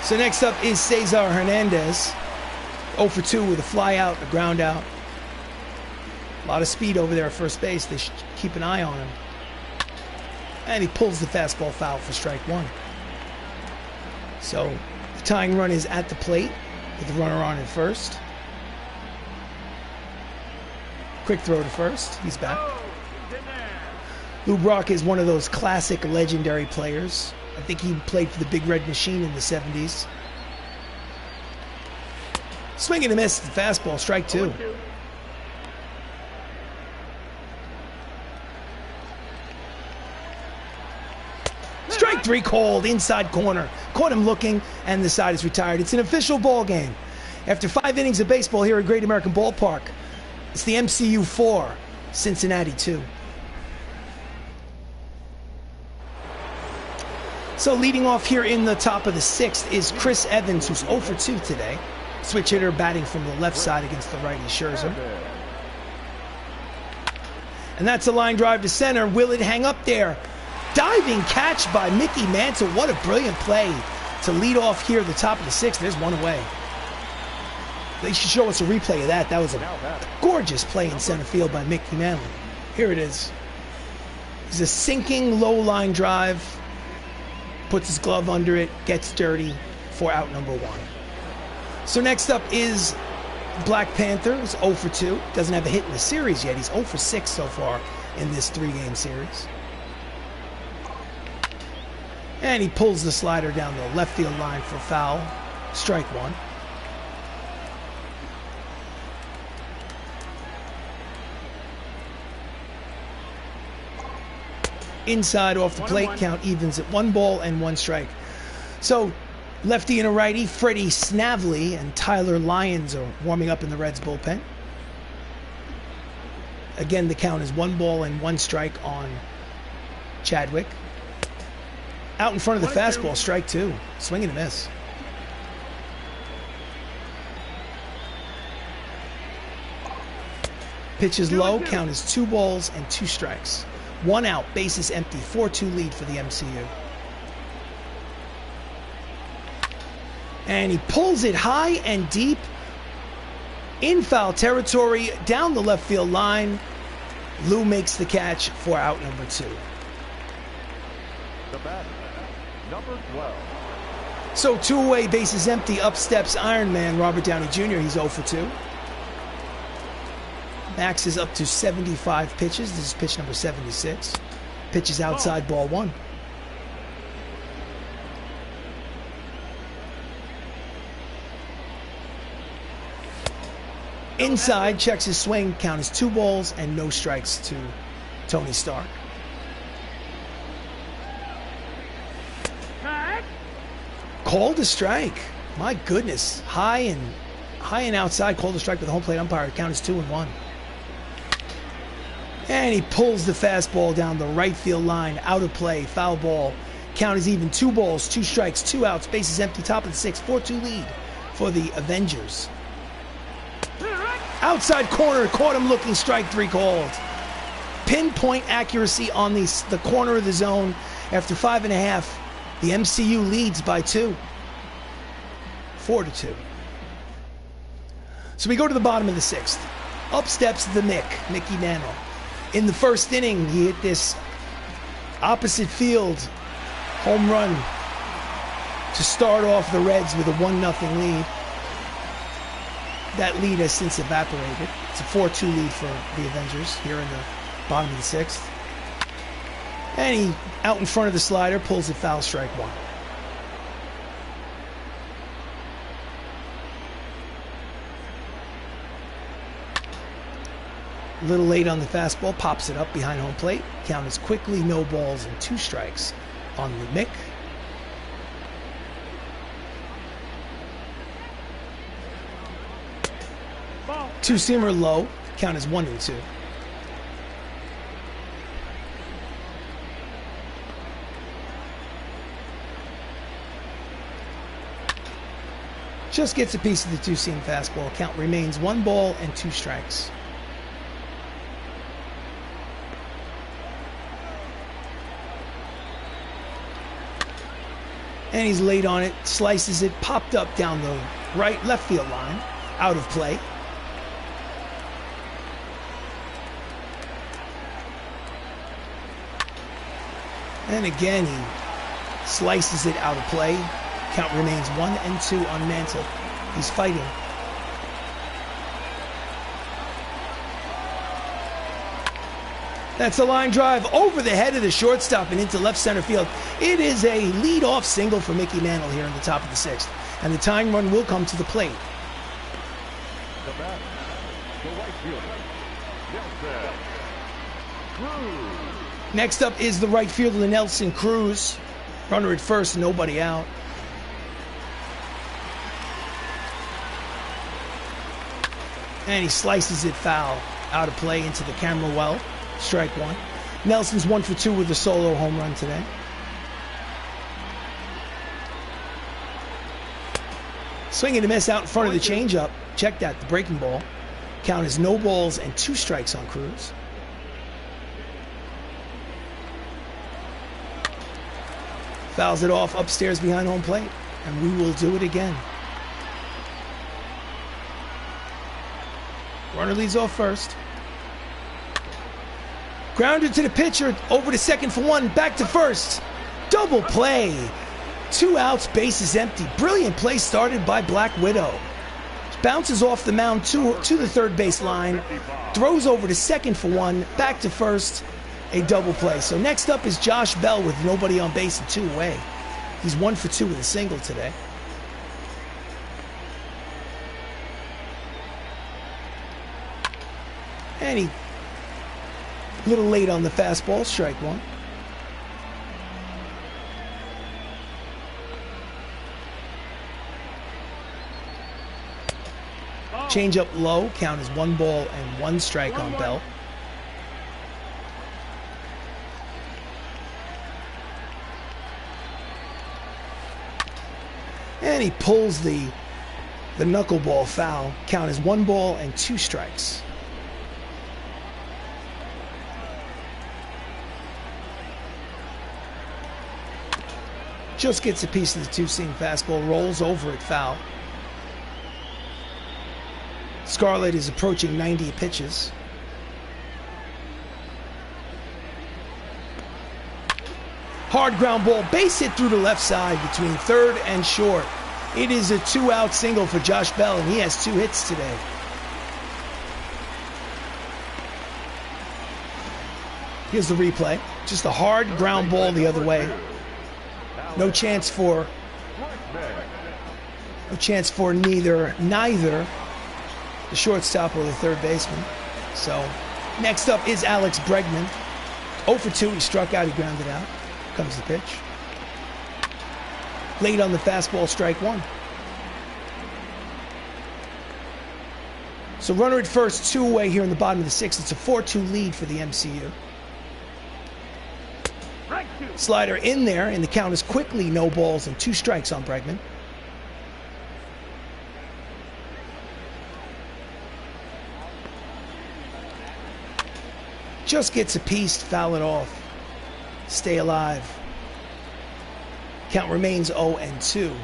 So next up is Cesar Hernandez. 0 for 2 with a fly out, a ground out. A lot of speed over there at first base. They should keep an eye on him. And he pulls the fastball foul for strike 1. So the tying run is at the plate with the runner on at first. Quick throw to first. He's back. Lou Brock is one of those classic legendary players. I think he played for the Big Red Machine in the 70s. Swing and a miss. The fastball, strike 2. Strike 3 called, inside corner. Caught him looking, and the side is retired. It's an official ball game. After 5 innings of baseball here at Great American Ballpark, it's the MCU 4, Cincinnati 2. So leading off here in the top of the 6th is Chris Evans, who's 0 for 2 today. Switch hitter batting from the left side against the righty Scherzer. And that's a line drive to center. Will it hang up there? Diving catch by Mickey Mantle. What a brilliant play to lead off here at the top of the 6th. There's one away. They should show us a replay of that. That was a gorgeous play in center field by Mickey Mantle. Here it is. It's a sinking low line drive. Puts his glove under it, gets dirty for out number 1. So next up is Black Panther, who's 0 for 2. Doesn't have a hit in the series yet. He's 0 for 6 so far in this 3-game series. And he pulls the slider down the left field line for foul. Strike 1. Inside off the plate, count evens at 1 ball and 1 strike. So lefty and a righty, Freddie Snavely and Tyler Lyons are warming up in the Reds bullpen. Again, the count is 1 ball and 1 strike on Chadwick. Out in front of the fastball, strike 2. Swing and a miss. Pitch is low, count is 2 balls and 2 strikes. 1 out, bases empty, 4-2 lead for the MCU. And he pulls it high and deep in foul territory down the left field line. Lou makes the catch for out number 2. The batter, number 12. So 2 away, bases empty, up steps Iron Man Robert Downey Jr. He's 0 for 2. Max is up to 75 pitches. This is pitch number 76. Pitch is outside, ball 1. Inside, checks his swing, count is 2 balls and no strikes to Tony Stark. Called a strike. My goodness. High and outside, called a strike with the home plate umpire. Count is 2-1. And he pulls the fastball down the right field line, out of play, foul ball. Count is even, 2 balls, 2 strikes, 2 outs, bases empty, top of the 6th, 4-2 lead for the Avengers. Outside corner, caught him looking, strike 3 called. Pinpoint accuracy on the corner of the zone. After 5.5, the MCU leads by 2. 4-2. So we go to the bottom of the 6th. Up steps the Mickey Mantle. In the first inning, he hit this opposite field home run to start off the Reds with a 1-0 lead. That lead has since evaporated. It's a 4-2 lead for the Avengers here in the bottom of the 6th. And he, out in front of the slider, pulls it foul, strike 1. A little late on the fastball, pops it up behind home plate. Count is quickly no balls and 2 strikes on the Mick. Two-seamer low, count is 1-2. Just gets a piece of the two-seam fastball. Count remains 1 ball and 2 strikes. And he's late on it, slices it, popped up down the left field line, out of play. And again, he slices it out of play. Count remains 1-2 on Mantle. He's fighting. That's a line drive over the head of the shortstop and into left center field. It is a lead-off single for Mickey Mantle here in the top of the 6th. And the tying run will come to the plate. The batter, the right fielder, Nelson Cruz. Next up is the right fielder, Nelson Cruz. Runner at first, nobody out. And he slices it foul, out of play into the camera well. Strike 1. Nelson's 1 for 2 with a solo home run today. Swing and a miss out in front of the changeup. Check that, the breaking ball. Count is no balls and 2 strikes on Cruz. Fouls it off upstairs behind home plate, and we will do it again. Runner leads off first. Grounded to the pitcher, over to second for 1, back to first. Double play. 2 outs, bases empty. Brilliant play started by Black Widow. Bounces off the mound to the third base line. Throws over to second for 1, back to first. A double play. So next up is Josh Bell with nobody on base and 2 away. He's 1 for 2 with a single today. And he a little late on the fastball, strike 1. Change up low, count is 1 ball and 1 strike on Bell. And he pulls the knuckleball foul. Count is 1 ball and 2 strikes. Just gets a piece of the two-seam fastball, rolls over it foul. Scarlett is approaching 90 pitches. Hard ground ball, base hit through the left side between third and short. It is a 2-out single for Josh Bell, and he has 2 hits today. Here's the replay. Just a hard ground ball the other way. No chance for neither the shortstop or the third baseman. So next up is Alex Bregman. 0 for 2, he struck out, he grounded out. Comes the pitch. Late on the fastball, strike one. So runner at first, 2 away here in the bottom of the 6th. It's a 4-2 lead for the MCU. Slider in there, and the count is quickly no balls and 2 strikes on Bregman. Just gets a piece, foul it off. Stay alive. Count remains 0-2.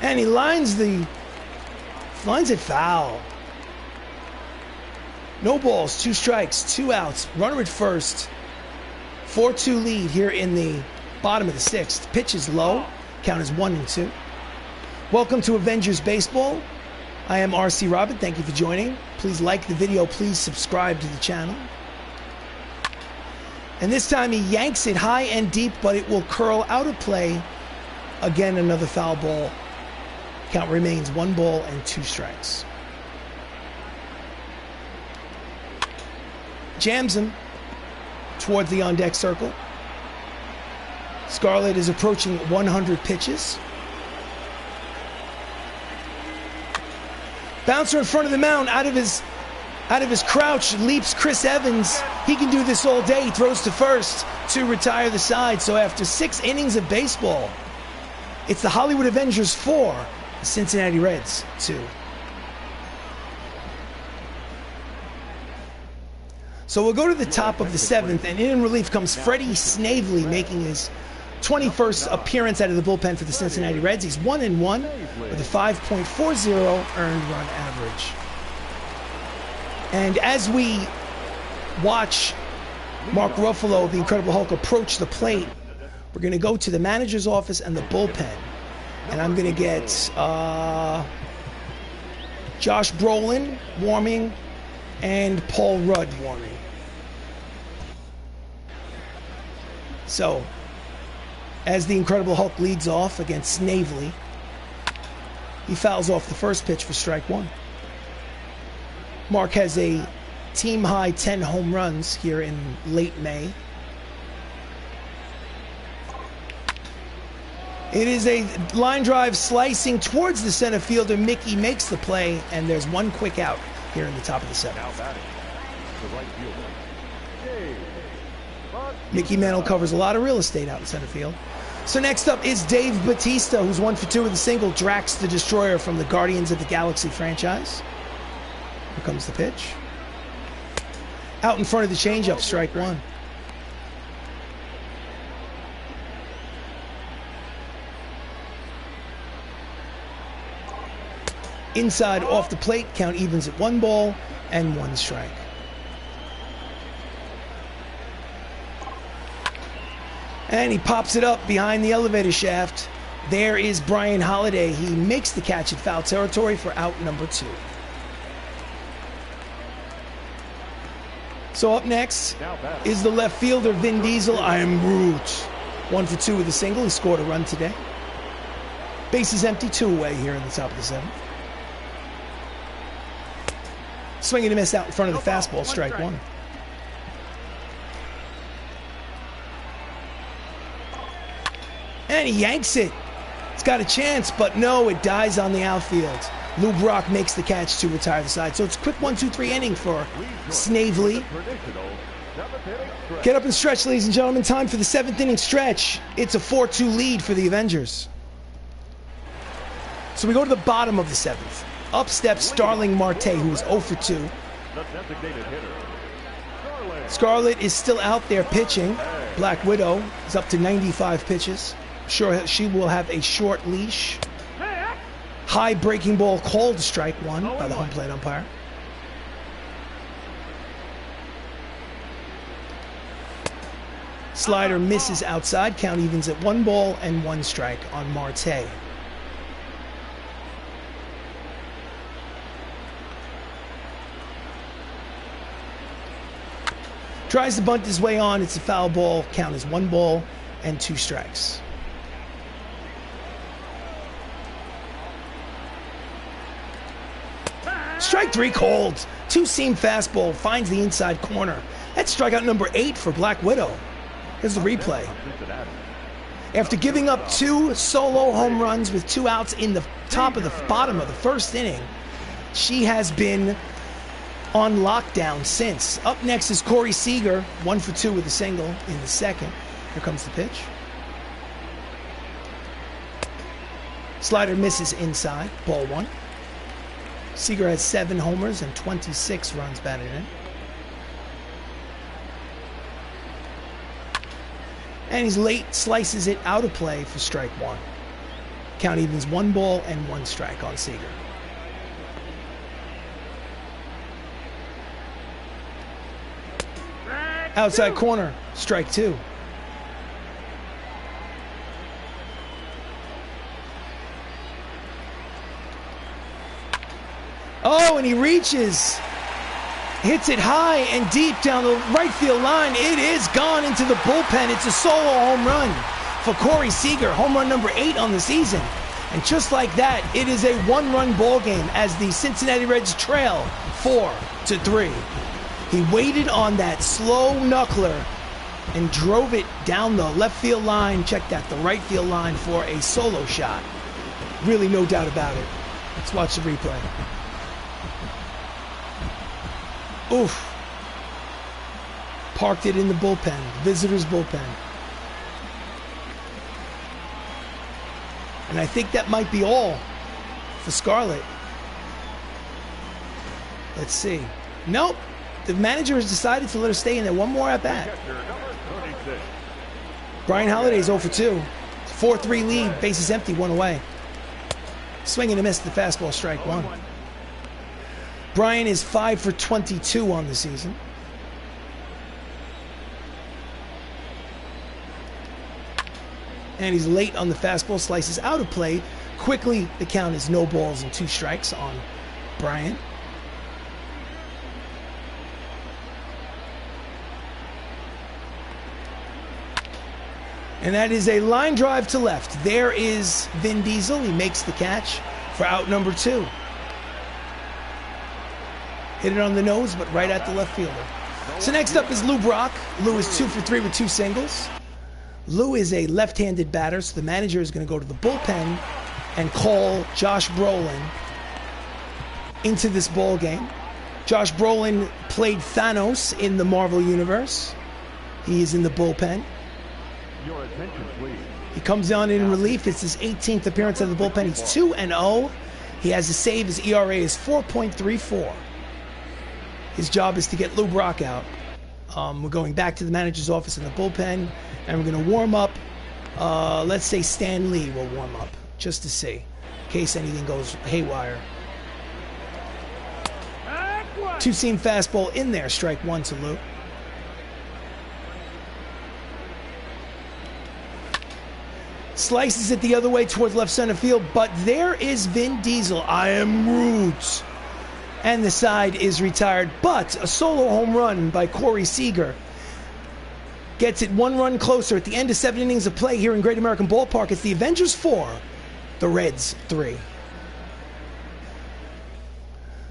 And he lines it foul. No balls, 2 strikes, 2 outs. Runner at first. 4-2 lead here in the bottom of the 6th. Pitch is low. Count is 1-2. Welcome to Avengers Baseball. I am RC Robbin. Thank you for joining. Please like the video. Please subscribe to the channel. And this time he yanks it high and deep, but it will curl out of play. Again, another foul ball. Count remains 1 ball and 2 strikes. Jams him towards the on-deck circle. Scarlett is approaching 100 pitches. Bouncer in front of the mound, out of his crouch, leaps Chris Evans. He can do this all day. He throws to first to retire the side. So after 6 innings of baseball, it's the Hollywood Avengers 4, the Cincinnati Reds 2. So we'll go to the top of the 7th, and in relief comes Freddie Snavely, making his 21st appearance out of the bullpen for the Cincinnati Reds. He's 1-1 with a 5.40 earned run average. And as we watch Mark Ruffalo, the Incredible Hulk, approach the plate, we're going to go to the manager's office and the bullpen. And I'm going to get Josh Brolin warming and Paul Rudd warming. So, as the Incredible Hulk leads off against Snavely, he fouls off the first pitch for strike 1. Mark has a team-high 10 home runs here in late May. It is a line drive slicing towards the center fielder. Mickey makes the play, and there's 1 quick out here in the top of the 7th. Now batting, the right fielder. Mickey Mantle covers a lot of real estate out in center field. So next up is Dave Bautista, who's 1 for 2 with a single. Drax the Destroyer from the Guardians of the Galaxy franchise. Here comes the pitch. Out in front of the changeup, strike 1. Inside off the plate, count evens at 1 ball and 1 strike. And he pops it up behind the elevator shaft. There is Brian Holiday. He makes the catch at foul territory for out number 2. So up next is the left fielder, Vin Diesel. I am Groot. 1 for 2 with a single. He scored a run today. Base is empty, 2 away here in the top of the 7th. Swing and a miss out in front of the fastball, strike 1. And he yanks it. It's got a chance, but no, it dies on the outfield. Lou Brock makes the catch to retire the side. So it's a quick 1-2-3 inning for Snavely. Get up and stretch, ladies and gentlemen. Time for the 7th inning stretch. It's a 4-2 lead for the Avengers. So we go to the bottom of the 7th. Up steps Starling Marte, who is 0 for 2. Scarlett is still out there pitching. Black Widow is up to 95 pitches. Sure, she will have a short leash. High breaking ball called strike 1 by the home plate umpire. Slider misses outside. Count evens at 1 ball and 1 strike on Marte. Tries to bunt his way on. It's a foul ball. Count is 1 ball and 2 strikes. 1-3 called. Two-seam fastball finds the inside corner. That's strikeout number 8 for Black Widow. Here's the replay. After giving up 2 solo home runs with 2 outs in the bottom of the first inning, she has been on lockdown since. Up next is Corey Seager, 1 for 2 with a single in the second. Here comes the pitch. Slider misses inside, ball 1. Seager has 7 homers and 26 runs batted in. And he's late, slices it out of play for strike 1. Count evens 1 ball and 1 strike on Seager. Outside corner, strike 2. Oh, and he reaches. Hits it high and deep down the right field line. It is gone into the bullpen. It's a solo home run for Corey Seager. Home run number 8 on the season. And just like that, it is a 1-run ball game as the Cincinnati Reds trail 4-3. He waited on that slow knuckler and drove it down the left field line. Check that, the right field line for a solo shot. Really no doubt about it. Let's watch the replay. Oof. Parked it in the bullpen, visitor's bullpen. And I think that might be all for Scarlett. Let's see. Nope. The manager has decided to let her stay in there. One more at bat. Brian Holliday's 0 for 2. 4-3 lead, bases empty, 1 away. Swing and a miss, the fastball, strike 1. Brian is 5 for 22 on the season. And he's late on the fastball, slices out of play. Quickly, the count is no balls and 2 strikes on Brian. And that is a line drive to left. There is Vin Diesel. He makes the catch for out number 2. Hit it on the nose, but right at the left fielder. So next up is Lou Brock. Lou is 2 for 3 with 2 singles. Lou is a left-handed batter, so the manager is going to go to the bullpen and call Josh Brolin into this ball game. Josh Brolin played Thanos in the Marvel Universe. He is in the bullpen. Your attention, please. He comes on in relief. It's his 18th appearance of the bullpen. He's 2-0. He has a save. His ERA is 4.34. His job is to get Lou Brock out. We're going back to the manager's office in the bullpen, and we're going to warm up. Let's say Stan Lee will warm up, just to see, in case anything goes haywire. 2-seam fastball in there, strike 1 to Lou. Slices it the other way towards left center field, but there is Vin Diesel. I am Groot. And the side is retired, but a solo home run by Corey Seager gets it 1 run closer at the end of 7 innings of play here in Great American Ballpark. It's the Avengers 4, the Reds 3.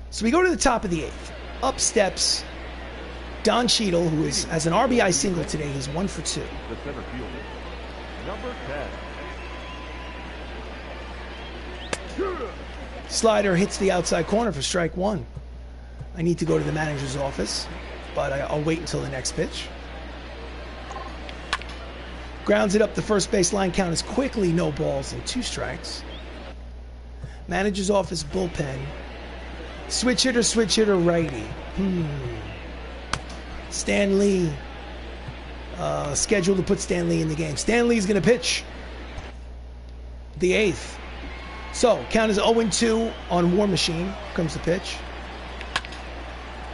So we go to the top of the 8th. Up steps Don Cheadle, who has an RBI single today. He's 1 for 2. The center fielder, number 10. Slider hits the outside corner for strike 1. I need to go to the manager's office, but I'll wait until the next pitch. Grounds it up the first base line. Count is quickly no balls and 2 strikes. Manager's office bullpen. Switch hitter, righty. Stan Lee. Scheduled to put Stan Lee in the game. Stan Lee's going to pitch the 8th. So, count is 0-2 on War Machine. Comes the pitch.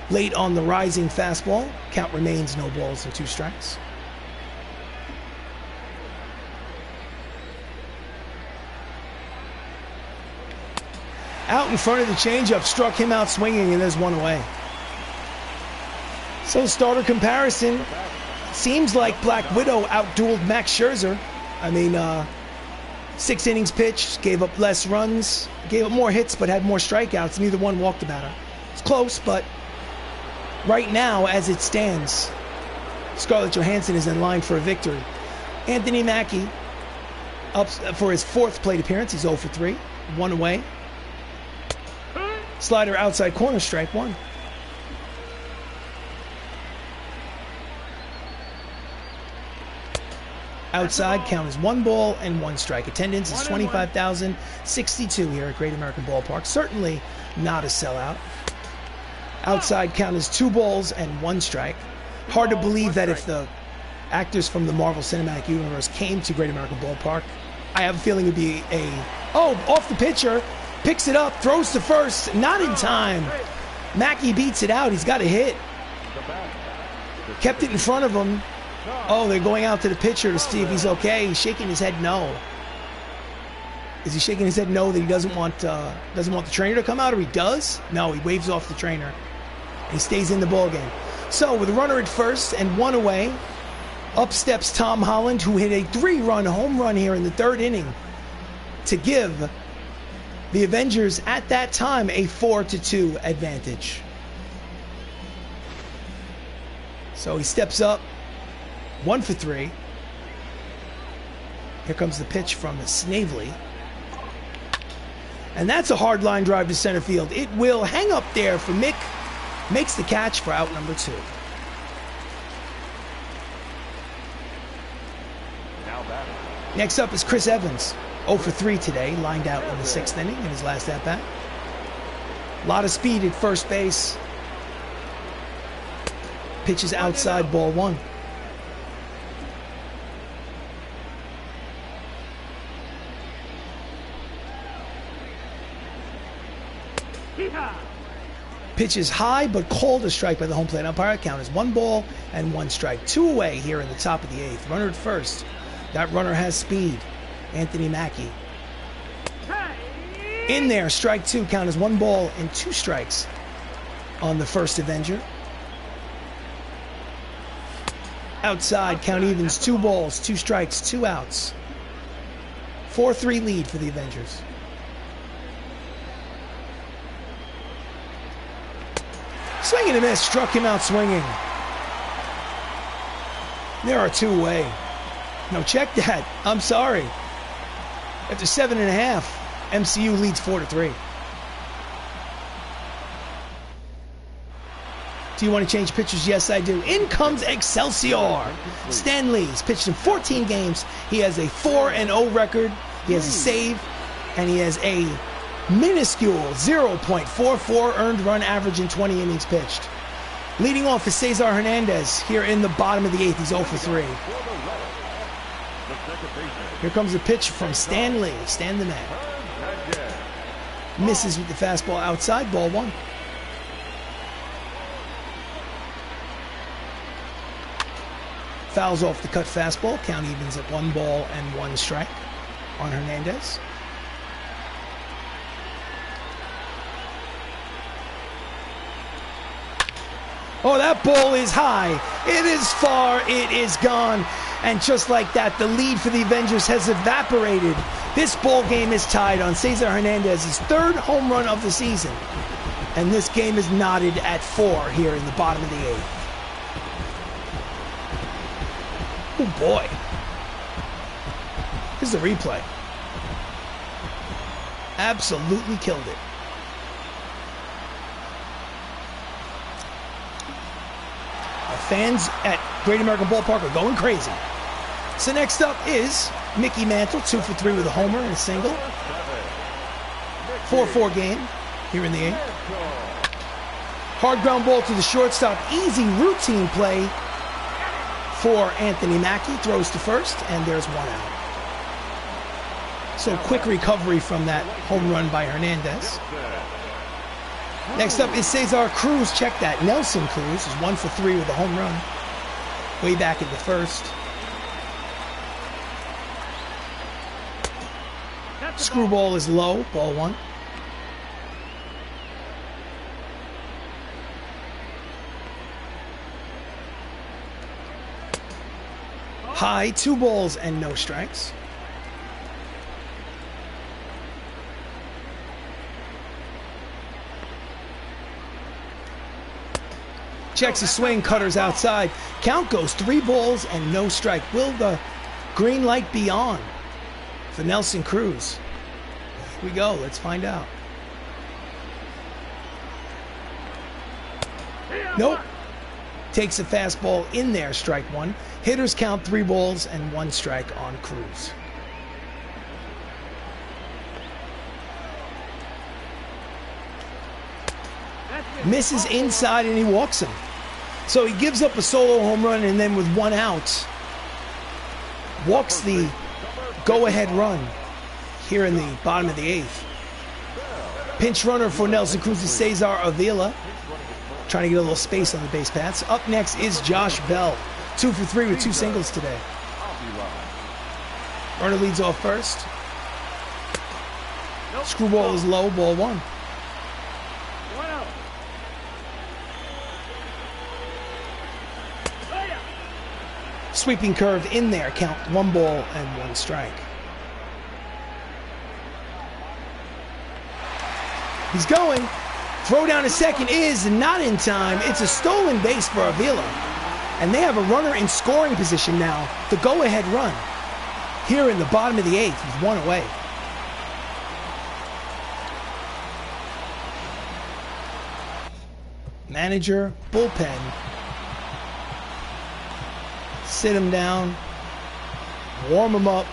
Late on the rising fastball. Count remains no balls and 2 strikes. Out in front of the changeup, struck him out swinging, and there's 1 away. So, starter comparison. Seems like Black Widow outdueled Max Scherzer. I mean, 6 innings pitched, gave up less runs, gave up more hits, but had more strikeouts. Neither one walked about her. It's close, but right now, as it stands, Scarlett Johansson is in line for a victory. Anthony Mackie up for his 4th plate appearance. He's 0 for 3, 1 away. Slider outside corner, strike 1. Outside, count is 1 ball and 1 strike. Attendance is 25,062 here at Great American Ballpark. Certainly not a sellout. Outside, count is 2 balls and 1 strike. Hard to believe that if the actors from the Marvel Cinematic Universe came to Great American Ballpark, I have a feeling it would be off the pitcher, picks it up, throws to first, not in time. Mackie beats it out. He's got a hit. Kept it in front of him. Oh, they're going out to the pitcher to see if he's okay. He's shaking his head no. Is he shaking his head no that he doesn't want the trainer to come out, or he does? No, he waves off the trainer. He stays in the ball game. So with a runner at first and 1 away, up steps Tom Holland, who hit a 3-run home run here in the 3rd inning to give the Avengers at that time a 4-2 advantage. So he steps up, 1 for 3. Here comes the pitch from Snavely. And that's a hard line drive to center field. It will hang up there for Mick. Makes the catch for out number 2. Next up is Chris Evans. 0 for 3 today. Lined out in the 6th inning in his last at-bat. A lot of speed at first base. Pitches outside, ball 1. Pitch is high, but called a strike by the home plate umpire. Count is 1 ball and 1 strike. 2 away here in the top of the 8th. Runner at first. That runner has speed. Anthony Mackie. In there, strike 2. Count is 1 ball and 2 strikes on the first Avenger. Outside, count evens, 2 balls, 2 strikes, 2 outs. 4-3 lead for the Avengers. Swing and a miss, struck him out swinging. There are 2 away. No, check that. I'm sorry. After 7.5, MCU leads 4-3. Do you want to change pitchers? Yes, I do. In comes Excelsior. Stan Lee's pitched in 14 games. He has a 4-0 record. He has a save, and he has a minuscule 0.44 earned run average in 20 innings pitched. Leading off is Cesar Hernandez here in the bottom of the 8th. He's 0 for 3. Here comes a pitch from Stan Lee. Stan the man. Misses with the fastball outside. Ball 1. Fouls off the cut fastball. Count evens at 1 ball and 1 strike on Hernandez. Oh, that ball is high. It is far. It is gone. And just like that, the lead for the Avengers has evaporated. This ball game is tied on Cesar Hernandez's 3rd home run of the season. And this game is knotted at 4 here in the bottom of the 8th. Oh, boy. Here's the replay. Absolutely killed it. Fans at Great American Ballpark are going crazy. So next up is Mickey Mantle, 2 for 3 with a homer and a single. 4-4 game here in the 8th. Hard ground ball to the shortstop. Easy routine play for Anthony Mackie. Throws to first, and there's 1 out. So quick recovery from that home run by Hernandez. Next up is Cesar Cruz. Check that. Nelson Cruz is 1 for 3 with a home run. Way back in the 1st. Screwball is low. Ball 1. High. 2 balls and no strikes. Checks his swing, cutters outside. Count goes 3 balls and no strike. Will the green light be on for Nelson Cruz? Here we go. Let's find out. Nope. Takes a fastball in there, strike 1. Hitters count 3 balls and 1 strike on Cruz. Misses inside and he walks him. So he gives up a solo home run and then with 1 out, walks the go-ahead run here in the bottom of the 8th. Pinch runner for Nelson Cruz is Cesar Avila, trying to get a little space on the base paths. Up next is Josh Bell, 2 for 3 with 2 singles today. Runner leads off first. Screwball is low, ball 1. Sweeping curve in there, count 1 ball and 1 strike. He's going. Throw down to second is not in time. It's a stolen base for Avila. And they have a runner in scoring position now. The go-ahead run here in the bottom of the 8th with 1 away. Manager, bullpen. Sit him down. Warm him up.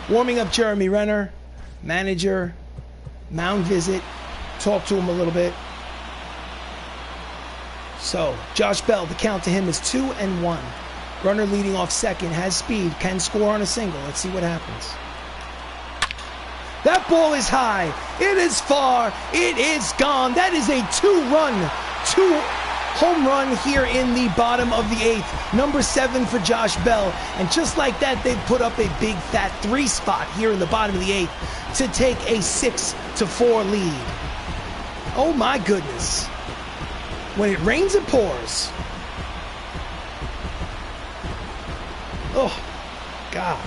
Warming up Jeremy Renner. Manager. Mound visit. Talk to him a little bit. So, Josh Bell, the count to him is 2-1. Runner leading off second, has speed, can score on a single. Let's see what happens. That ball is high. It is far. It is gone. That is a 2-home run here in the bottom of the 8th. Number 7 for Josh Bell. And just like that, they've put up a big fat 3 spot here in the bottom of the 8th to take a 6-4 lead. Oh my goodness. When it rains, it pours. Oh, God.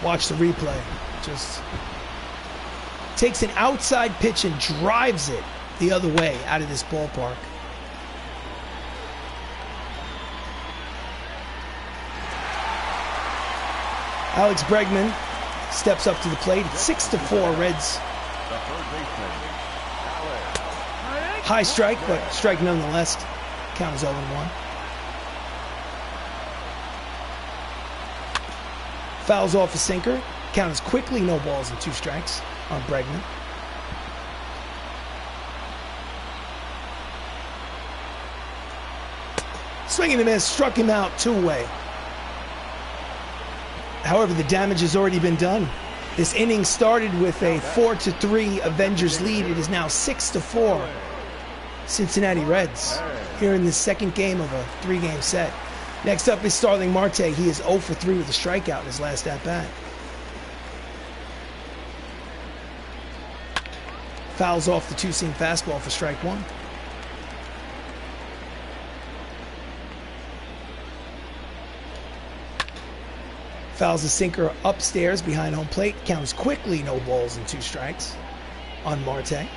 Watch the replay. Just takes an outside pitch and drives it the other way out of this ballpark. Alex Bregman steps up to the plate. It's 6-4 Reds. High strike, but strike nonetheless. Count is 0-1. Fouls off a sinker. Count is quickly no balls and 2 strikes on Bregman. Swing and a miss, struck him out 2 away. However, the damage has already been done. This inning started with a 4-3 Avengers lead. It is now 6-4 Cincinnati Reds here in the second game of a 3-game set. Next up is Starling Marte. He is 0 for 3 with a strikeout in his last at-bat. Fouls off the 2-seam fastball for strike 1. Fouls the sinker upstairs behind home plate. Counts quickly, no balls and 2 strikes on Marte.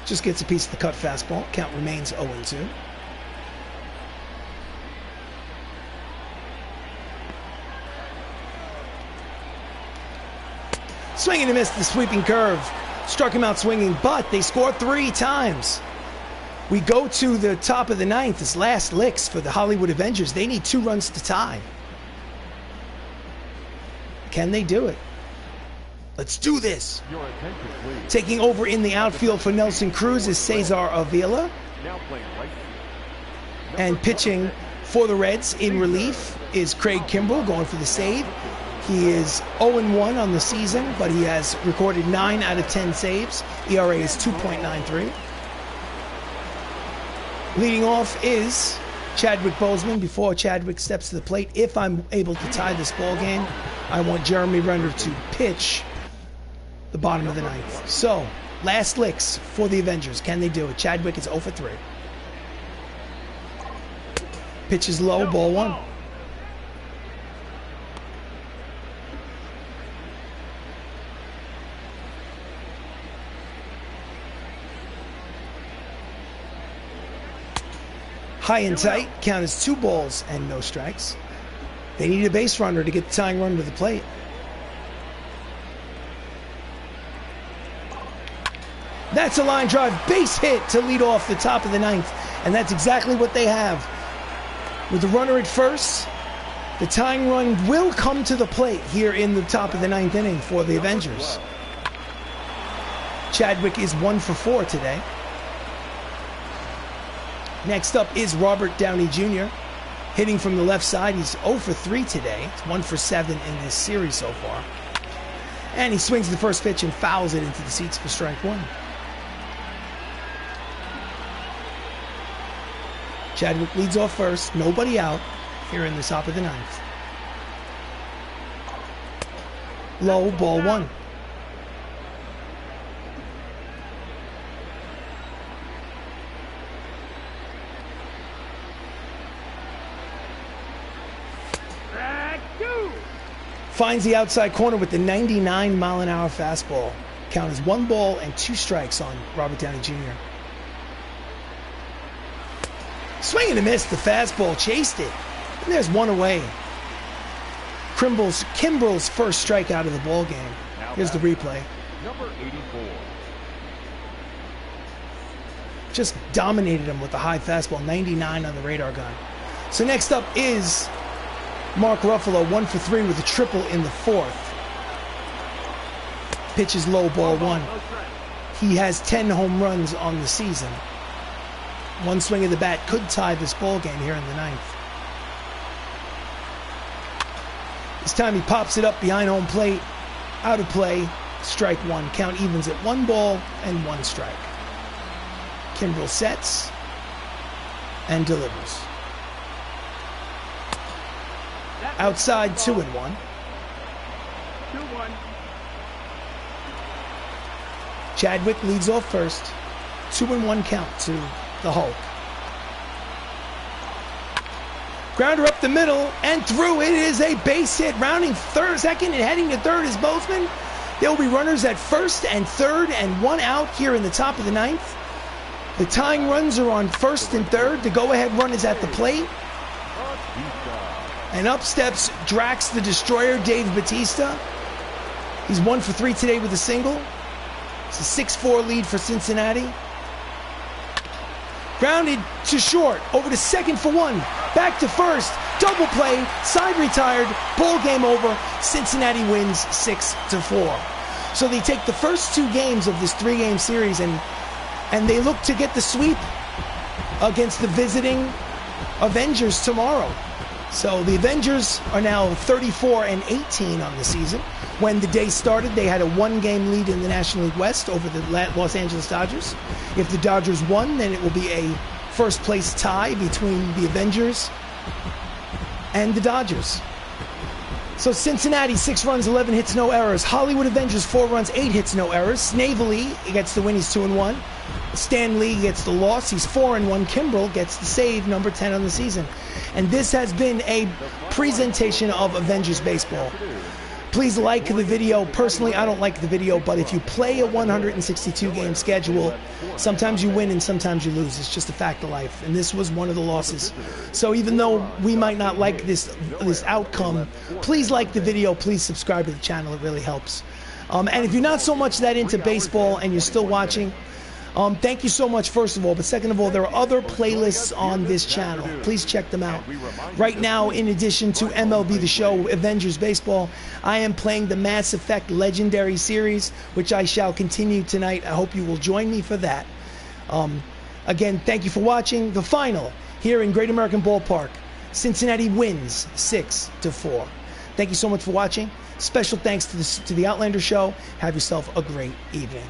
Just gets a piece of the cut fastball. Count remains 0-2. Swing and a miss, the sweeping curve. Struck him out swinging, but they scored 3 times. We go to the top of the 9th. It's last licks for the Hollywood Avengers. They need 2 runs to tie. Can they do it? Let's do this. Taking over in the outfield for Nelson Cruz is Cesar Avila. And pitching for the Reds in relief is Craig Kimbrell going for the save. He is 0-1 on the season, but he has recorded 9 out of 10 saves. ERA is 2.93. Leading off is Chadwick Boseman. Before Chadwick steps to the plate, if I'm able to tie this ball game, I want Jeremy Renner to pitch the bottom of the 9th. So, last licks for the Avengers. Can they do it? Chadwick is 0 for 3. Pitch is low, ball 1. High and tight, count as 2 balls and no strikes. They need a base runner to get the tying run to the plate. That's a line drive, base hit to lead off the top of the 9th. And that's exactly what they have. With the runner at first, the tying run will come to the plate here in the top of the 9th inning for the Avengers. Chadwick is 1 for 4 today. Next up is Robert Downey Jr. Hitting from the left side. He's 0 for 3 today. He's 1 for 7 in this series so far. And he swings the first pitch and fouls it into the seats for strike 1. Chadwick leads off first. Nobody out here in the top of the 9th. Low, ball 1. Finds the outside corner with the 99-mile-an-hour fastball. Count is 1 ball and 2 strikes on Robert Downey Jr. Swing and a miss, the fastball chased it. And there's 1 away. Kimbrel's first strikeout of the ball game. Here's the replay. Number 84. Just dominated him with the high fastball, 99 on the radar gun. So next up is Mark Ruffalo, 1 for 3 with a triple in the 4th. Pitches low, ball 1. He has 10 home runs on the season. 1 swing of the bat could tie this ball game here in the 9th. This time he pops it up behind home plate. Out of play, strike 1. Count evens at 1 ball and 1 strike. Kimbrel sets and delivers. Outside, 2-1. 2-1. Chadwick leads off first. 2-1 count to the Hulk. Grounder up the middle and through. It is a base hit. Rounding second and heading to third is Bozeman. There will be runners at first and third and 1 out here in the top of the 9th. The tying runs are on first and third. The go-ahead run is at the plate. And up steps Drax the Destroyer, Dave Bautista. He's 1 for 3 today with a single. It's a 6-4 lead for Cincinnati. Grounded to short, over to second for 1. Back to first, double play, side retired, ball game over. Cincinnati wins 6-4. So they take the first 2 games of this 3-game series and they look to get the sweep against the visiting Avengers tomorrow. So the Avengers are now 34-18 on the season. When the day started, they had a 1-game lead in the National League West over the Los Angeles Dodgers. If the Dodgers won, then it will be a first-place tie between the Avengers and the Dodgers. So Cincinnati, 6 runs, 11 hits, no errors. Hollywood Avengers, 4 runs, 8 hits, no errors. Snavely gets the win, he's 2-1. Stan Lee gets the loss, he's 4-1. Kimbrel gets the save, number 10 on the season. And this has been a presentation of Avengers Baseball. Please like the video. Personally, I don't like the video, but if you play a 162-game schedule, sometimes you win and sometimes you lose. It's just a fact of life, and this was one of the losses. So even though we might not like this outcome, please like the video. Please subscribe to the channel. It really helps. And if you're not so much that into baseball and you're still watching, thank you so much, first of all. But second of all, there are other playlists on this channel. Please check them out. Right now, in addition to MLB The Show, Avengers Baseball, I am playing the Mass Effect Legendary Series, which I shall continue tonight. I hope you will join me for that. Again, thank you for watching. The final here in Great American Ballpark. Cincinnati wins 6-4. Thank you so much for watching. Special thanks to the Outlander Show. Have yourself a great evening.